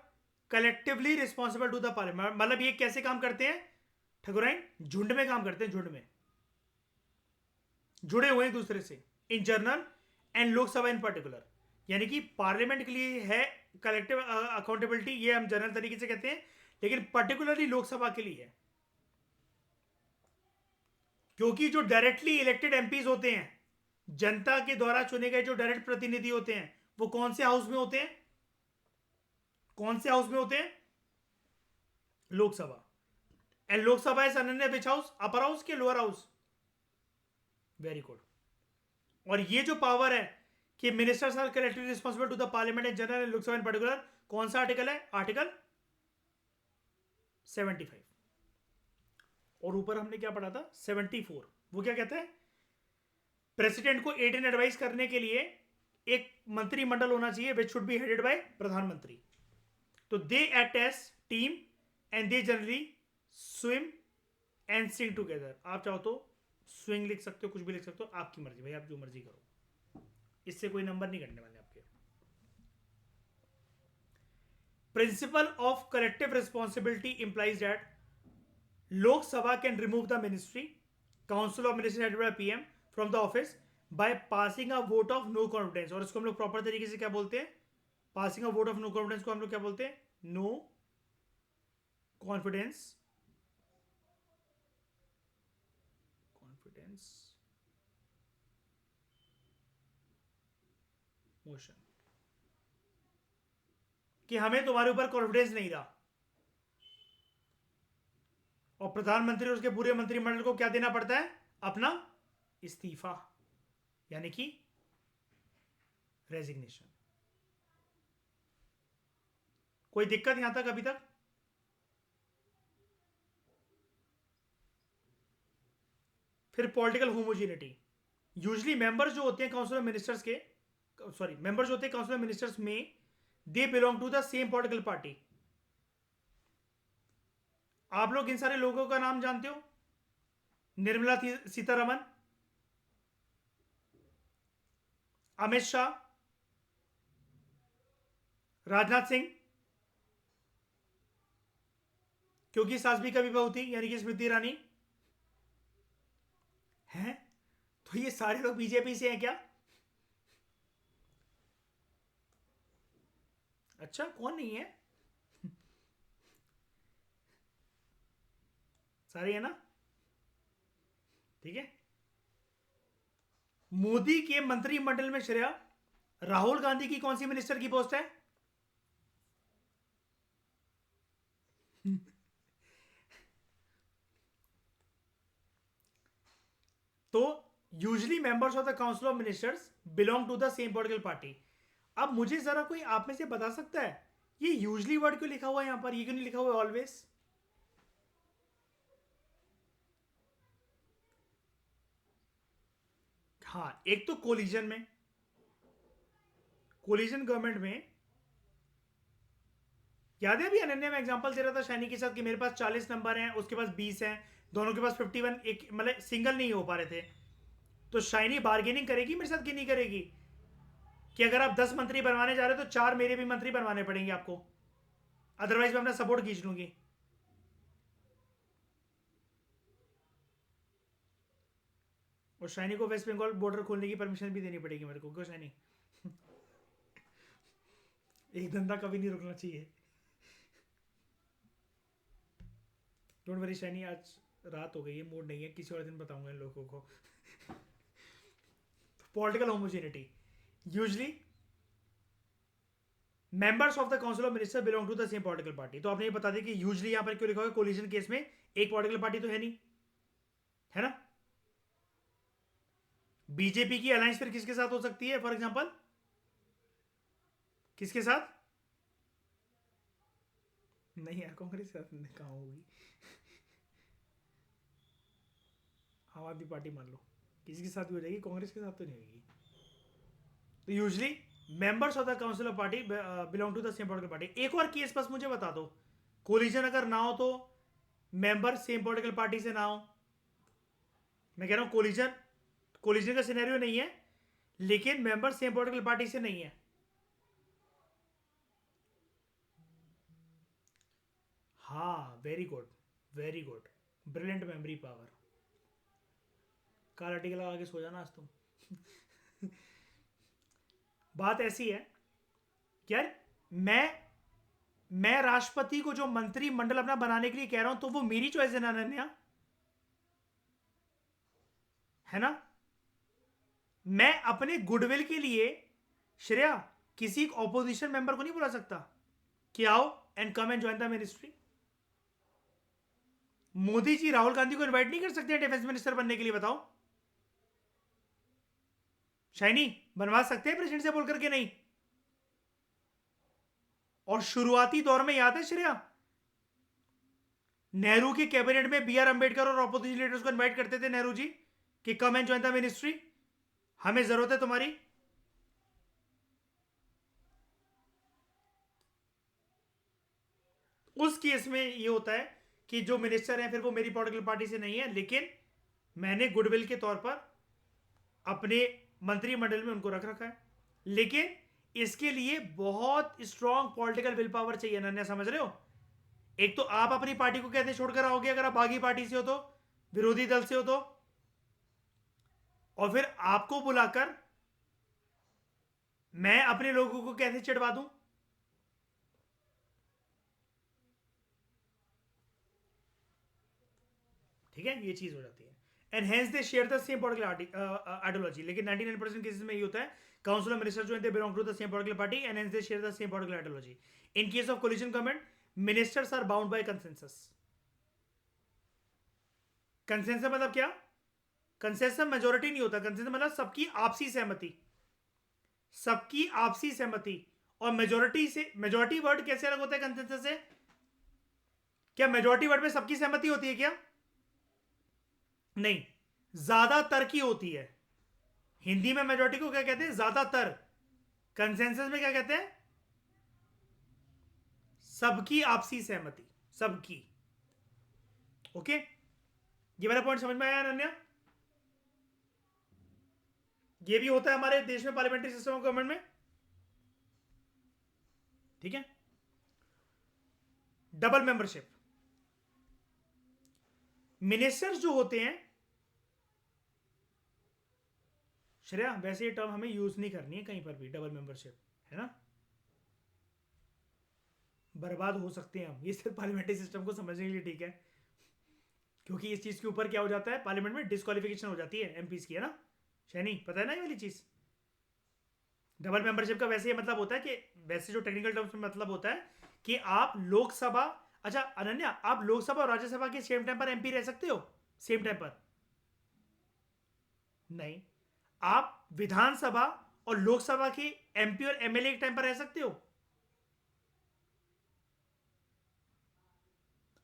collectively responsible to the parliament. मतलब ये कैसे काम करते हैं ठकुराइन? झुंड में काम करते हैं, झुंड में जुड़े हुए एक दूसरे से, इन general and Lok Sabha in particular. यानी कि पार्लियामेंट के लिए है कलेक्टिव अकाउंटेबिलिटी, ये हम जनरल तरीके से कहते हैं, लेकिन पर्टिकुलरली लोकसभा के लिए है, क्योंकि जो डायरेक्टली इलेक्टेड एमपीज होते हैं, जनता के द्वारा चुने गए जो डायरेक्ट प्रतिनिधि होते हैं, वो कौन से हाउस में होते हैं? कौन से हाउस में होते हैं? Lok Sabha. And Lok Sabha is Ananya which house? Upper house के लोअर हाउस? Very good. और ये जो पावर है कि ministers are collectively responsible to the parliament in general and Lok Sabha in particular, कौन सा आर्टिकल है? आर्टिकल 75। और ऊपर हमने क्या पढ़ा था? 74। वो क्या कहता है? प्रेसिडेंट को एड एंड एडवाइस करने के लिए एक मंत्रिमंडल होना चाहिए which should be headed by प्रधानमंत्री। तो they act as team and they generally swim and sing together. आप चाहो तो स्विंग लिख सकते हो, कुछ भी लिख सकते हो, आपकी मर्जी भाई, आप जो मर्जी करो, इससे कोई नंबर नहीं कटने वाले आपके। Principle of collective responsibility implies that Lok Sabha can remove the ministry, Council of Ministers headed by PM from the office by passing a vote of no confidence। और इसको हम लोग प्रॉपर तरीके से क्या बोलते हैं? Passing a vote of no confidence को हम लोग क्या बोलते हैं? No confidence, confidence motion. कि हमें तुम्हारे ऊपर कॉन्फिडेंस नहीं रहा, और प्रधानमंत्री और उसके पूरे मंत्रिमंडल को क्या देना पड़ता है? अपना इस्तीफा, यानी कि रेजिग्नेशन। कोई दिक्कत यहां तक अभी तक? फिर पॉलिटिकल होमोजिनिटी। यूजली मेंबर्स जो होते हैं काउंसिल ऑफ मिनिस्टर्स के, सॉरी मेंबर्स जो होते हैं काउंसिल ऑफ मिनिस्टर्स में, they belong to the same political party. आप लोग इन सारे लोगों का नाम जानते हो? निर्मला सीतारमन, अमित शाह, राजनाथ सिंह, क्योंकि सास भी कभी बहू थी, यानी कि स्मृति ईरानी हैं। तो ये सारे लोग बीजेपी से हैं क्या? अच्छा, कौन नहीं है? सारे है ना? ठीक है। मोदी के मंत्रिमंडल में श्रेया, राहुल गांधी की कौन सी मिनिस्टर की पोस्ट है? तो usually members of the council of ministers belong to the same political party. अब मुझे जरा कोई आप में से बता सकता है, ये यूजली वर्ड क्यों लिखा हुआ है यहां पर, ये क्यों नहीं लिखा हुआ ऑलवेज? हाँ, एक तो कोलिजन में, कोलिजन गवर्नमेंट में याद है अभी अनन्या में एग्जांपल दे रहा था शैनी के साथ कि मेरे पास 40 नंबर हैं, उसके पास 20 हैं, दोनों के पास 51, एक मतलब सिंगल नहीं हो पा रहे थे। तो शाइनी बार्गेनिंग करेगी मेरे साथ कि नहीं करेगी कि अगर आप 10 मंत्री बनवाने जा रहे हो तो 4 मेरे भी मंत्री बनवाने पड़ेंगे आपको, अदरवाइज मैं अपना सपोर्ट खींच लूंगी। और शाइनी को वेस्ट बंगाल बॉर्डर खोलने की परमिशन भी देनी पड़ेगी मेरे को। क्यों शाइनी? एक धंधा कभी नहीं रुकना चाहिए। डोंट वरी शाइनी, आज रात हो गई है, मूड नहीं है, किसी और दिन बताऊंगा इन लोगों को। Political homogeneity, usually members of the council of minister belong to the same political party. तो आपने ये बता दिया कि यूजली यहां पर क्यों लिखा हुआ है कोलिजन केस में एक पॉलिटिकल पार्टी तो है नहीं, है ना। बीजेपी की अलायंस फिर किसके साथ हो सकती है फॉर एग्जांपल? किसके साथ? नहीं यार, कांग्रेस के साथ कहां होगी? आम आदमी पार्टी मान लो, किसी के साथ भी हो जाएगी, कांग्रेस के साथ तो नहीं होगी। तो usually members of the council of party belong to the same political party. एक और केस बस मुझे बता दो, कोलिजन अगर ना हो तो मेंबर सेम पॉलिटिकल पार्टी से ना हो। मैं कह रहा हूं कोलिजन, कोलिजन का सिनेरियो नहीं है, लेकिन मेंबर सेम पॉलिटिकल पार्टी से नहीं है। हाँ, very good, very good, brilliant memory power. काला टीका लगा के सो जाना आज तुम। बात ऐसी है यार, मैं राष्ट्रपति को जो मंत्रिमंडल अपना बनाने के लिए कह रहा हूं तो वो मेरी चॉइस है ना अनन्या, है ना। मैं अपने गुडविल के लिए श्रेया किसी ऑपोजिशन मेंबर को नहीं बुला सकता कि आओ and come and join the ministry. Modi ji Rahul Gandhi को इनवाइट नहीं कर सकते डिफेंस मिनिस्टर बनने के लिए? बताओ शाइनी, बनवा सकते हैं प्रेसिडेंट से बोल करके? नहीं। और शुरुआती दौर में याद है श्रेया, नेहरू के कैबिनेट में बी आर अंबेडकर और ऑपोजिशन लीडर्स को इनवाइट करते थे नेहरू जी कि कम एंड ज्वाइन द मिनिस्ट्री, हमें जरूरत है तुम्हारी। उस केस में ये होता है कि जो मिनिस्टर है फिर वो मेरी पॉलिटिकल पार्टी से नहीं है, लेकिन मैंने गुडविल के तौर पर अपने मंत्रिमंडल में उनको रख रखा है। लेकिन इसके लिए बहुत स्ट्रांग पॉलिटिकल विल पावर चाहिए, अनन्या, समझ रहे हो। एक तो आप अपनी पार्टी को कैसे छोड़कर आओगे अगर आप बागी पार्टी से हो तो, विरोधी दल से हो तो, और फिर आपको बुलाकर मैं अपने लोगों को कैसे चिढ़वा दूं? ठीक है, ये चीज हो जाती है। And hence they share the same political ideology. लेकिन 99% केसेस में ये होता है काउंसिल ऑफ मिनिस्टर जो है they belong to the same political party and hence they share the same political ideology. In case of coalition government ministers are bound by consensus. Consensus मतलब क्या? Consensus majority नहीं होता, consensus मतलब सबकी आपसी सहमति, सबकी आपसी सहमति। और मेजोरिटी से, मेजोरिटी वर्ड कैसे अलग होता है कंसेंसस से? क्या मेजोरिटी वर्ड में सबकी सहमति होती है क्या? नहीं, ज्यादातर की होती है। हिंदी में मेजोरिटी को क्या कहते हैं? ज्यादातर। कंसेंसस में क्या कहते हैं? सबकी आपसी सहमति, सबकी। ओके, ये वाला पॉइंट समझ में आया अनन्या? ये भी होता है हमारे देश में पार्लियामेंट्री सिस्टम ऑफ गवर्नमेंट में। ठीक है, डबल मेंबरशिप। मिनिस्टर्स जो होते हैं श्रेया, वैसे ये टर्म हमें यूज नहीं करनी है कहीं पर भी, डबल मेंबरशिप, है ना। बर्बाद हो सकते हैं हम, ये सिर्फ पार्लियामेंट्री सिस्टम को समझने के लिए ठीक है, क्योंकि इस चीज के ऊपर क्या हो जाता है, पार्लियामेंट में डिस्क्वालिफिकेशन हो जाती है एमपीस की, है ना शैनी, पता है ना ये वाली चीज। डबल मेंबरशिप का वैसे ये मतलब होता है कि, वैसे जो टेक्निकल टर्म्स में मतलब होता है कि आप लोकसभा, अच्छा अनन्या, आप लोकसभा और राज्यसभा के सेम टाइम पर एमपी रह सकते हो? सेम टाइम पर नहीं। आप विधानसभा और लोकसभा के एमपी और एमएलए एक टाइम पर रह सकते हो।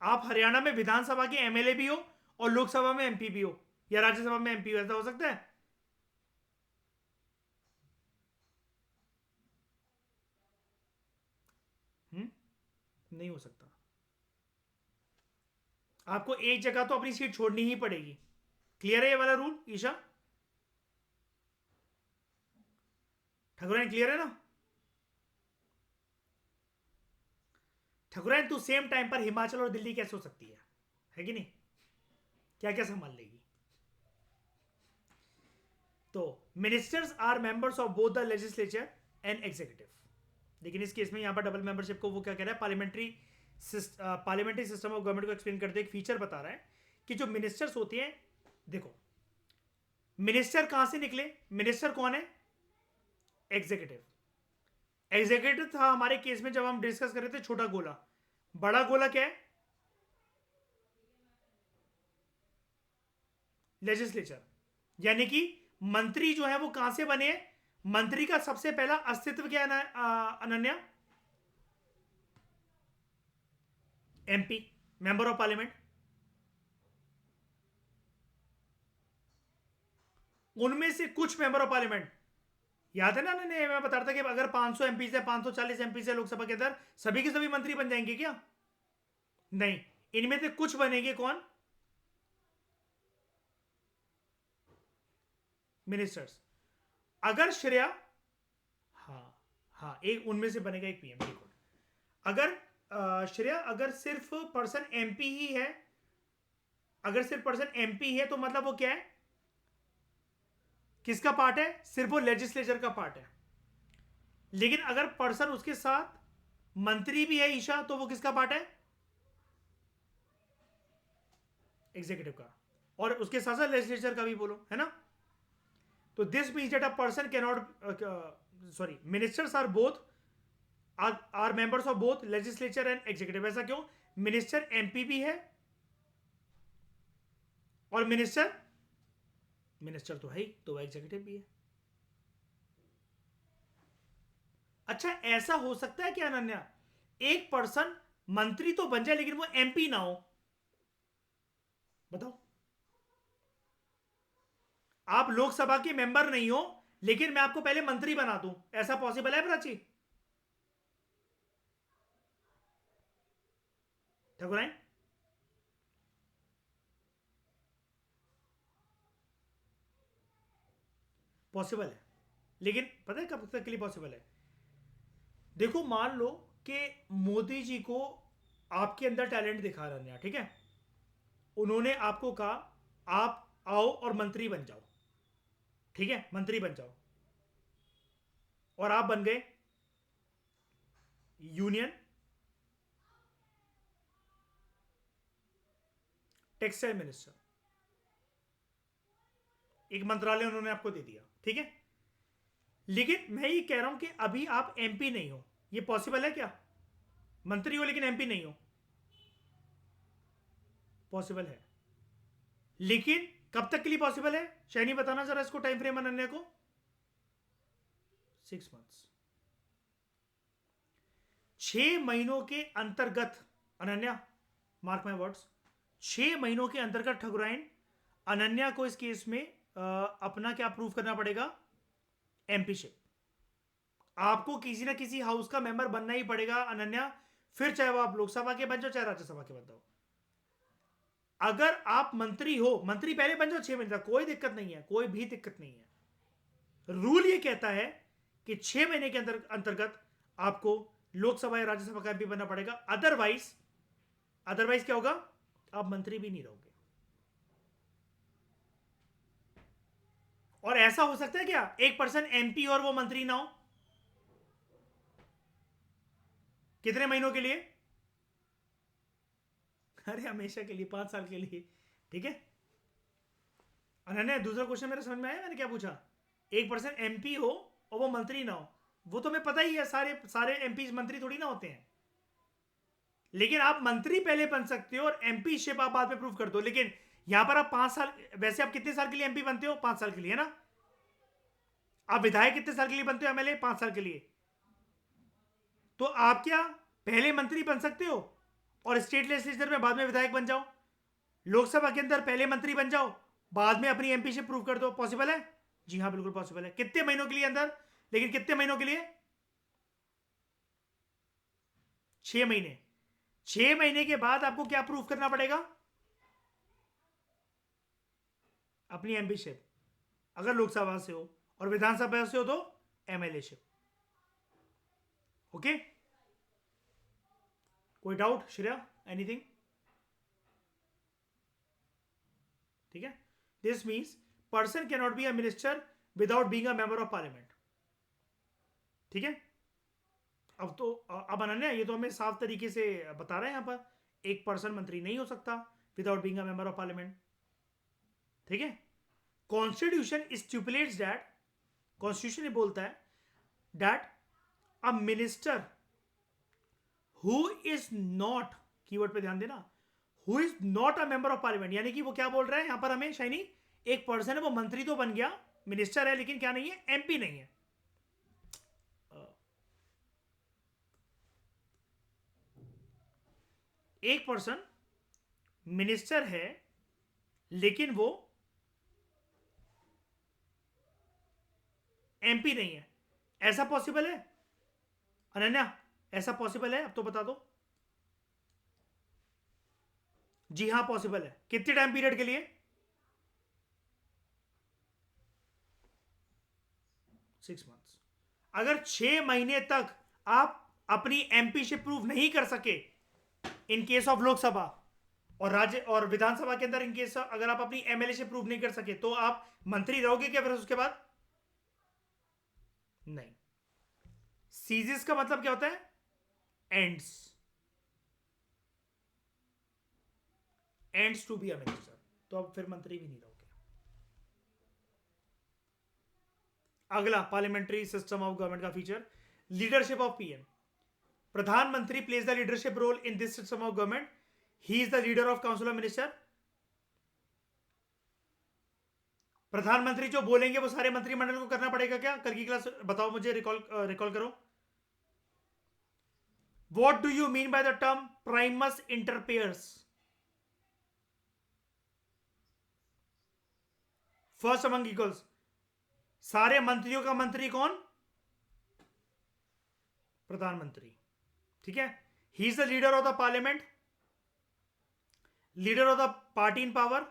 आप हरियाणा में विधानसभा के एमएलए भी हो और लोकसभा में एमपी भी हो, या राज्यसभा में एमपी हो, ऐसा हो सकता है? नहीं हो सकता। आपको एक जगह तो अपनी सीट छोड़नी ही पड़ेगी। क्लियर है ये वाला रूल ईशा? ठकुराइन क्लियर है ना? ठकुराइन तू सेम टाइम पर हिमाचल और दिल्ली कैसे हो सकती है कि नहीं? क्या क्या संभाल लेगी? तो ministers are members of both the legislature and executive. लेकिन इस केस में यहां पर डबल मेंबरशिप को वो क्या कह रहा है, पार्लियामेंट्री सिस्टम ऑफ गवर्नमेंट को एक्सप्लेन करते एक फीचर बता रहा है कि जो मिनिस्टर्स होते हैं, देखो मिनिस्टर कहां से निकले, मिनिस्टर कौन है? एग्जीक्यूटिव। एग्जीक्यूटिव था हमारे केस में जब हम डिस्कस कर रहे थे छोटा गोला। बड़ा गोला क्या है? लेजिस्लेचर। यानी कि मंत्री जो है वो कहां से बने हैं? मंत्री का सबसे पहला अस्तित्व क्या है Ananya? MP, member of parliament. उनमें से कुछ मेंबर ऑफ पार्लियामेंट, याद है ना मैं बता रहा था कि अगर 500 एमपी से 540 एमपी से लोकसभा के अंदर सभी के सभी मंत्री बन जाएंगे क्या? नहीं, इनमें से कुछ बनेंगे। कौन? मिनिस्टर्स। अगर श्रेया, हाँ हाँ, एक उनमें से बनेगा एक पीएम। गुड। अगर श्रेया, अगर सिर्फ पर्सन एमपी ही है, अगर सिर्फ पर्सन एमपी है तो मतलब वो क्या है, किसका पार्ट है? सिर्फ वो लेजिस्लेचर का पार्ट है। लेकिन अगर पर्सन उसके साथ मंत्री भी है ईशा, तो वो किसका पार्ट है? एग्जीक्यूटिव का। और उसके साथ साथ लेजिस्लेचर का भी बोलो, है ना? तो this means that a person can not, sorry, ministers are both are members of both legislature and executive. ऐसा क्यों? मिनिस्टर एमपी भी है और मिनिस्टर मिनिस्टर तो है ही, तो वह एग्जीक्यूटिव भी है। अच्छा, ऐसा हो सकता है क्या अनन्या, एक पर्सन मंत्री तो बन जाए लेकिन वो एमपी ना हो? बताओ। आप लोकसभा के मेंबर नहीं हो लेकिन मैं आपको पहले मंत्री बना दूं, ऐसा पॉसिबल है प्राची? ठकुराइन, पॉसिबल है। लेकिन पता है कब तक के लिए पॉसिबल है? देखो, मान लो कि मोदी जी को आपके अंदर टैलेंट दिखा रहा है, ठीक है? उन्होंने आपको कहा आप आओ और मंत्री बन जाओ, ठीक है? मंत्री बन जाओ। और आप बन गए यूनियन टेक्सटाइल मिनिस्टर। एक मंत्रालय उन्होंने आपको दे दिया, ठीक है? लेकिन मैं ये कह रहा हूं कि अभी आप एमपी नहीं हो। ये पॉसिबल है क्या? मंत्री हो लेकिन एमपी नहीं हो? पॉसिबल है। लेकिन कब तक के लिए पॉसिबल है? शैनी बताना जरा इसको टाइम फ्रेम अनन्या को। 6 मंथ्स। 6 महीनों के अंतर्गत अनन्या, मार्क माई वर्ड्स, 6 महीनों के अंतर्गत ठकुराइन अनन्या को इस केस में अपना क्या प्रूव करना पड़ेगा? एमपीशिप। आपको किसी ना किसी हाउस का मेंबर बनना ही पड़ेगा अनन्या, फिर चाहे वो आप लोकसभा के बन जाओ चाहे राज्यसभा के बन जाओ। अगर आप मंत्री हो, मंत्री पहले बन जाओ 6 महीने तक, कोई दिक्कत नहीं है, कोई भी दिक्कत नहीं है। रूल ये कहता है कि 6 महीने के अंतर्गत आपको लोकसभा या राज्यसभा का एमपी बनना पड़ेगा। अदरवाइज अदरवाइज क्या होगा? आप मंत्री भी नहीं रहोगे। और ऐसा हो सकता है क्या एक पर्सन एमपी और वो मंत्री ना हो? कितने महीनों के लिए? अरे हमेशा के लिए, 5 साल के लिए, ठीक है? अनन्या, दूसरा क्वेश्चन मेरे समझ में आया? मैंने क्या पूछा? एक पर्सन एमपी हो और वो मंत्री ना हो, वो तो मैं पता ही है, सारे सारे एमपी मंत्री थोड़ी ना होते हैं। लेकिन आप मंत्री पहले बन सकते हो और एमपी शिप आप बाद में प्रूव कर दो। लेकिन यहां पर आप 5 साल, वैसे आप कितने साल के लिए एमपी बनते हो? 5 साल के लिए, है ना? आप विधायक कितने साल के लिए बनते हो? एमएलए 5 साल के लिए। तो आप क्या पहले मंत्री बन सकते हो और स्टेट लेजिस्लेचर में बाद में विधायक बन जाओ? लोकसभा के अंदर पहले मंत्री बन जाओ, बाद में अपनी एमपीशिप प्रूव कर दो। पॉसिबल है? जी हाँ, बिल्कुल पॉसिबल है। कितने महीनों के लिए अंदर? लेकिन कितने महीनों के लिए? 6 महीने। 6 महीने के बाद आपको क्या प्रूव करना पड़ेगा? अपनी एमपीशिप, अगर लोकसभा से हो, और विधानसभा से हो तो एमएलए शिप। ओके, कोई डाउट श्रेया, एनीथिंग? ठीक है, this means person can not be a minister without being a member of parliament. ठीक है, अब अनन्या ये तो हमें साफ तरीके से बता रहे हैं यहां पर, एक पर्सन मंत्री नहीं हो सकता without being a member of parliament. ठीक है, कॉन्स्टिट्यूशन स्टिपुलेट्स दैट, कॉन्स्टिट्यूशन ये बोलता है that a minister who is not, keyword पे ध्यान देना, who is not a member of parliament, यानी कि वो क्या बोल रहा है यहां पर हमें शाइनी, एक पर्सन है वो मंत्री तो बन गया, मिनिस्टर है लेकिन क्या नहीं है, एमपी नहीं है। एक पर्सन मिनिस्टर है लेकिन वो एमपी नहीं है, ऐसा पॉसिबल है अनन्या? ऐसा पॉसिबल है? अब तो बता दो। जी हां पॉसिबल है। कितने टाइम पीरियड के लिए? 6 मंथ्स। अगर 6 महीने तक आप अपनी एमपीशिप प्रूव नहीं कर सके इन केस ऑफ लोकसभा, और राज्य और विधानसभा के अंदर इन केस अगर आप अपनी एमएलए शिप प्रूव नहीं कर सके, तो आप मंत्री रहोगे क्या फिर उसके बाद? नहीं। सीजिस का मतलब क्या होता है? Ends, ends to be a minister, तो अब फिर मंत्री भी नहीं रहोगे। अगला पार्लियामेंट्री सिस्टम ऑफ गवर्नमेंट का फीचर, लीडरशिप ऑफ पीएम। प्रधानमंत्री plays the leadership role in this system of government. He is the leader of council of minister. प्रधानमंत्री जो बोलेंगे वो सारे मंत्रिमंडल को करना पड़ेगा क्या? कल की क्लास बताओ मुझे, रिकॉल करो। What do you mean by the term primus inter pares? First among equals, सारे मंत्रियों का मंत्री कौन? प्रधानमंत्री। ठीक है, he is the leader of the parliament, leader of the party in power.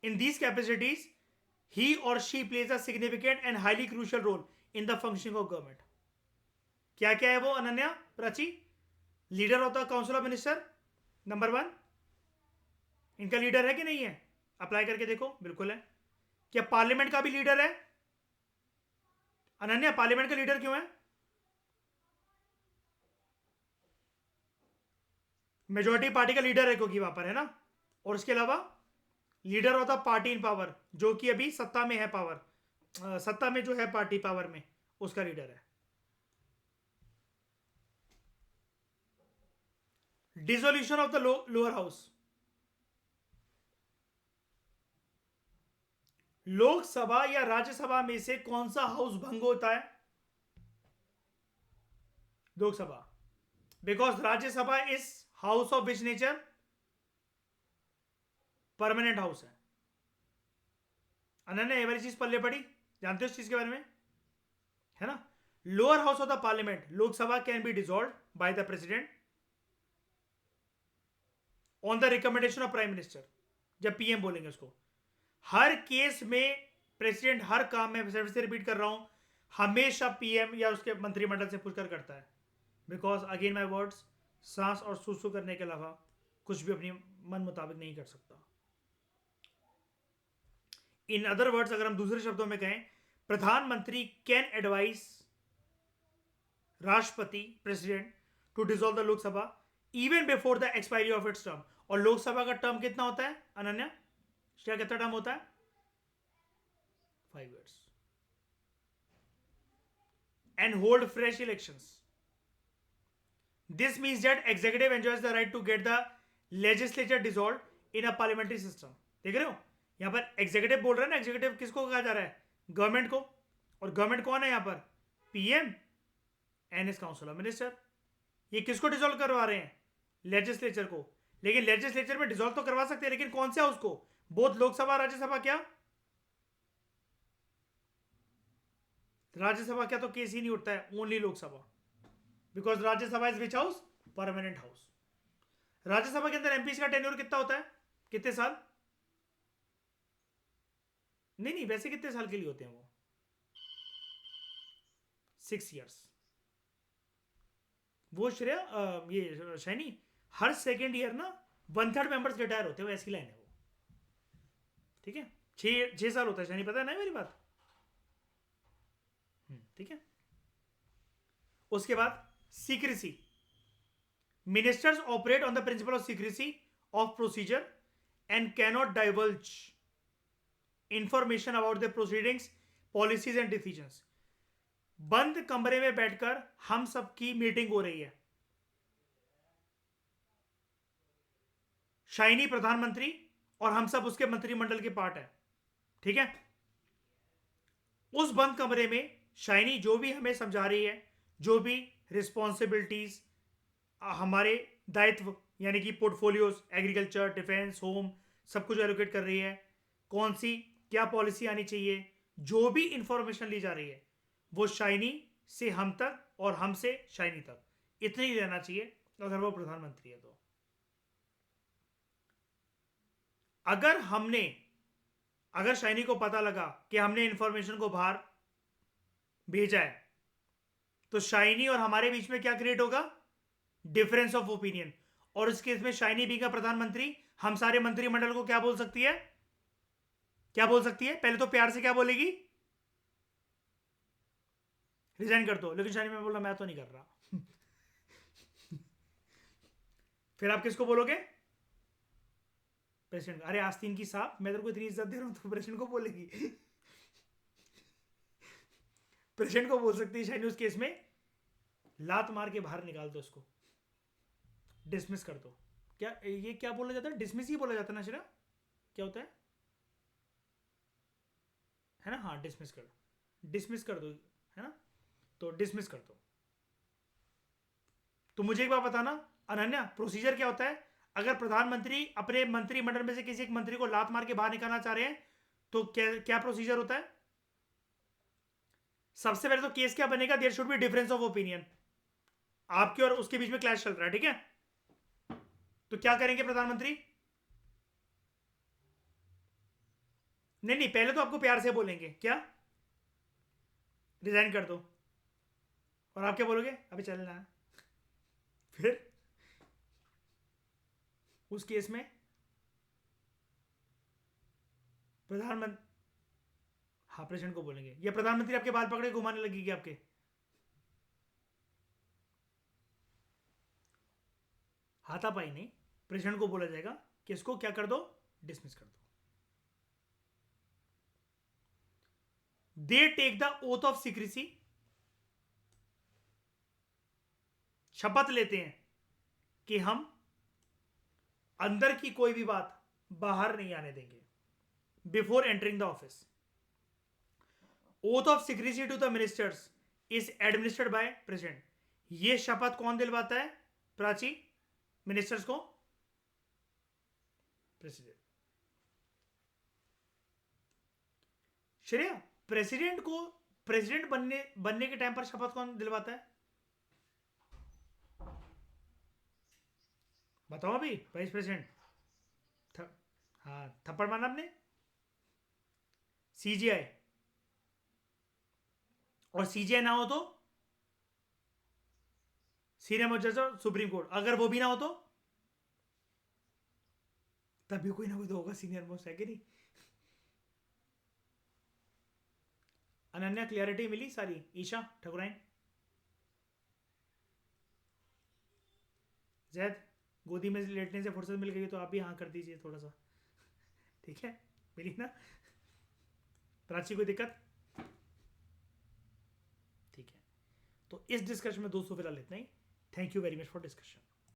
In these capacities he और she plays a significant and highly crucial role in the functioning of government. क्या क्या है वो Ananya, Prachi? Leader of the council of minister number 1, इनका leader है कि नहीं है? अप्लाई करके देखो, बिल्कुल है। क्या पार्लियामेंट का भी लीडर है अनन्या? पार्लियामेंट का लीडर क्यों है? मेजोरिटी पार्टी का लीडर है क्योंकि वहां पर है ना। और उसके अलावा leader of the party in power, जो कि अभी सत्ता में है, पावर सत्ता में जो है पार्टी पावर में, उसका लीडर है। Dissolution of the lower house, Lok Sabha या राज्यसभा में से कौन सा हाउस भंग होता है? Lok Sabha, because Rajya Sabha is house of which nature? Permanent house है। अनन्या ये वाली चीज पल्ले पड़ी, जानते हो इस चीज के बारे में, है ना? Lower house of the parliament, Lok Sabha can be dissolve bye the president on the recommendation of prime minister, जब पीएम बोलेंगे उसको। हर केस में प्रेसिडेंट हर काम में, फिर से रिपीट कर रहा हूं, हमेशा पीएम या उसके मंत्रिमंडल से पूछकर करता है, बिकॉज अगेन माई वर्ड्स, सांस और सूसू करने के अलावा कुछ भी अपनी मन मुताबिक नहीं कर सकता। इन अदर वर्ड्स, अगर हम दूसरे शब्दों में कहें, प्रधानमंत्री कैन एडवाइस राष्ट्रपति, president, to dissolve the Lok Sabha even before the expiry of its term. और लोकसभा का टर्म कितना होता है अनन्या? क्या कितना टर्म होता है? 5 years। And hold fresh elections. This means that executive enjoys the right to get the legislature dissolve in a parliamentary system. देख रहे हो, यहां पर एग्जीक्यूटिव बोल रहा है ना, एग्जीक्यूटिव किसको कहा जा रहा है? गवर्नमेंट को। और गवर्नमेंट कौन है यहां पर? PM and is council of minister. ये किसको डिसॉल्व करवा रहे हैं? लेजिस्लेचर को। लेकिन लेजिस्लेचर में डिसॉल्व तो करवा सकते हैं, लेकिन कौन से हाउस को? बोथ लोकसभा राज्यसभा। क्या राज्यसभा क्या तो केस ही नहीं उठता है, only Lok Sabha, because Rajya Sabha is which house? Permanent house. Rajya Sabha के अंदर एमपीस का टेन्योर कितना होता है, कितने साल? नहीं नहीं, वैसे कितने साल के लिए होते हैं वो? 6 years। वो श्रेय ये शैनी, हर सेकेंड ईयर ना 1/3 मेंबर्स रिटायर होते हैं, वो ऐसी लाइन है वो। ठीक है, 6 साल होता है शैनी, पता है ना मेरी बात? ठीक है। उसके बाद secrecy, ministers operate on the principle of secrecy of procedure and cannot diverge information about the proceedings, policies and decisions. बंद कमरे में बैठकर हम सबकी मीटिंग हो रही है, शाइनी प्रधानमंत्री और हम सब उसके मंत्रिमंडल के पार्ट है। ठीक है, उस बंद कमरे में शाइनी जो भी हमें समझा रही है, जो भी रिस्पॉन्सिबिलिटीज, हमारे दायित्व यानी कि पोर्टफोलियोज, एग्रीकल्चर, डिफेंस, होम, सब कुछ एलोकेट कर रही है, कौन सी क्या पॉलिसी आनी चाहिए, जो भी इंफॉर्मेशन ली जा रही है वो शाइनी से हम तक और हमसे शाइनी तक, इतनी ही रहना चाहिए अगर वो प्रधानमंत्री है तो। अगर शाइनी को पता लगा कि हमने इंफॉर्मेशन को बाहर भेजा है तो शाइनी और हमारे बीच में क्या क्रिएट होगा? Difference of opinion. और इस केस में शाइनी भी का प्रधानमंत्री हम सारे मंत्रिमंडल को क्या बोल सकती है? क्या बोल सकती है? पहले तो प्यार से क्या बोलेगी? रिजाइन कर दो। लेकिन शाइनी में बोला मैं तो नहीं कर रहा। फिर आप किसको बोलोगे? प्रेसिडेंट। अरे आस्तीन की साहब, मैं तेरे को इतनी इज्जत दे रहा हूं तो प्रेसिडेंट को बोलेगी? प्रेसिडेंट को बोल सकती है शाइनी उस केस में, लात मार के बाहर निकाल दो उसको, डिसमिस कर दो। क्या ये क्या बोला जाता है? डिसमिस ही बोला जाता है ना शिरा? क्या होता है ना? हाँ, डिसमिस कर दो, डिसमिस कर दो, है ना? तो डिसमिस कर दो। तो मुझे एक बात बताना अनन्या, प्रोसीजर क्या होता है अगर प्रधानमंत्री अपने मंत्रिमंडल में से किसी एक मंत्री को लात मार के बाहर निकालना चाह रहे हैं तो क्या क्या प्रोसीजर होता है? सबसे पहले तो केस क्या बनेगा? There should be difference of opinion, आपके और उसके बीच में क्लैश चल रहा है। ठीक है, तो क्या करेंगे प्रधानमंत्री? नहीं नहीं, पहले तो आपको प्यार से बोलेंगे क्या? रिजाइन कर दो। और आप क्या बोलोगे? अभी चलना है। फिर उस केस में प्रधानमंत्री, हाँ प्रेसिडेंट को बोलेंगे, या प्रधानमंत्री आपके बाल पकड़े घुमाने लगेगी आपके? हाथापाई नहीं, प्रेसिडेंट को बोला जाएगा कि इसको क्या कर दो? डिसमिस कर दो। They take the oath of secrecy, शपथ लेते हैं कि हम अंदर की कोई भी बात बाहर नहीं आने देंगे before entering the office. Oath of secrecy to the ministers is administered by president. ये शपथ कौन दिलवाता है प्राची मिनिस्टर्स को? प्रेसिडेंट। श्रेया, प्रेसिडेंट को प्रेसिडेंट बनने के टाइम पर शपथ कौन दिलवाता है? बताओ अभी। Vice president. हाँ, थप्पड़ मारना आपने? सीजीआई। और सीजीआई ना हो तो सीनियर मोस्ट जज ऑफ सुप्रीम कोर्ट। अगर वो भी ना हो तो तभी कोई ना कोई तो होगा सीनियर मोस्ट, है कि नहीं? अनन्या, क्लियरिटी मिली सारी? ईशा ठकुराइन, जैद, गोदी में लेटने से फुर्सत मिल गई तो आप भी हाँ कर दीजिए थोड़ा सा। ठीक है, मिली ना? प्राची कोई दिक्कत? ठीक है, तो इस डिस्कशन में दोस्तों फिलहाल इतना ही। Thank you very much for discussion.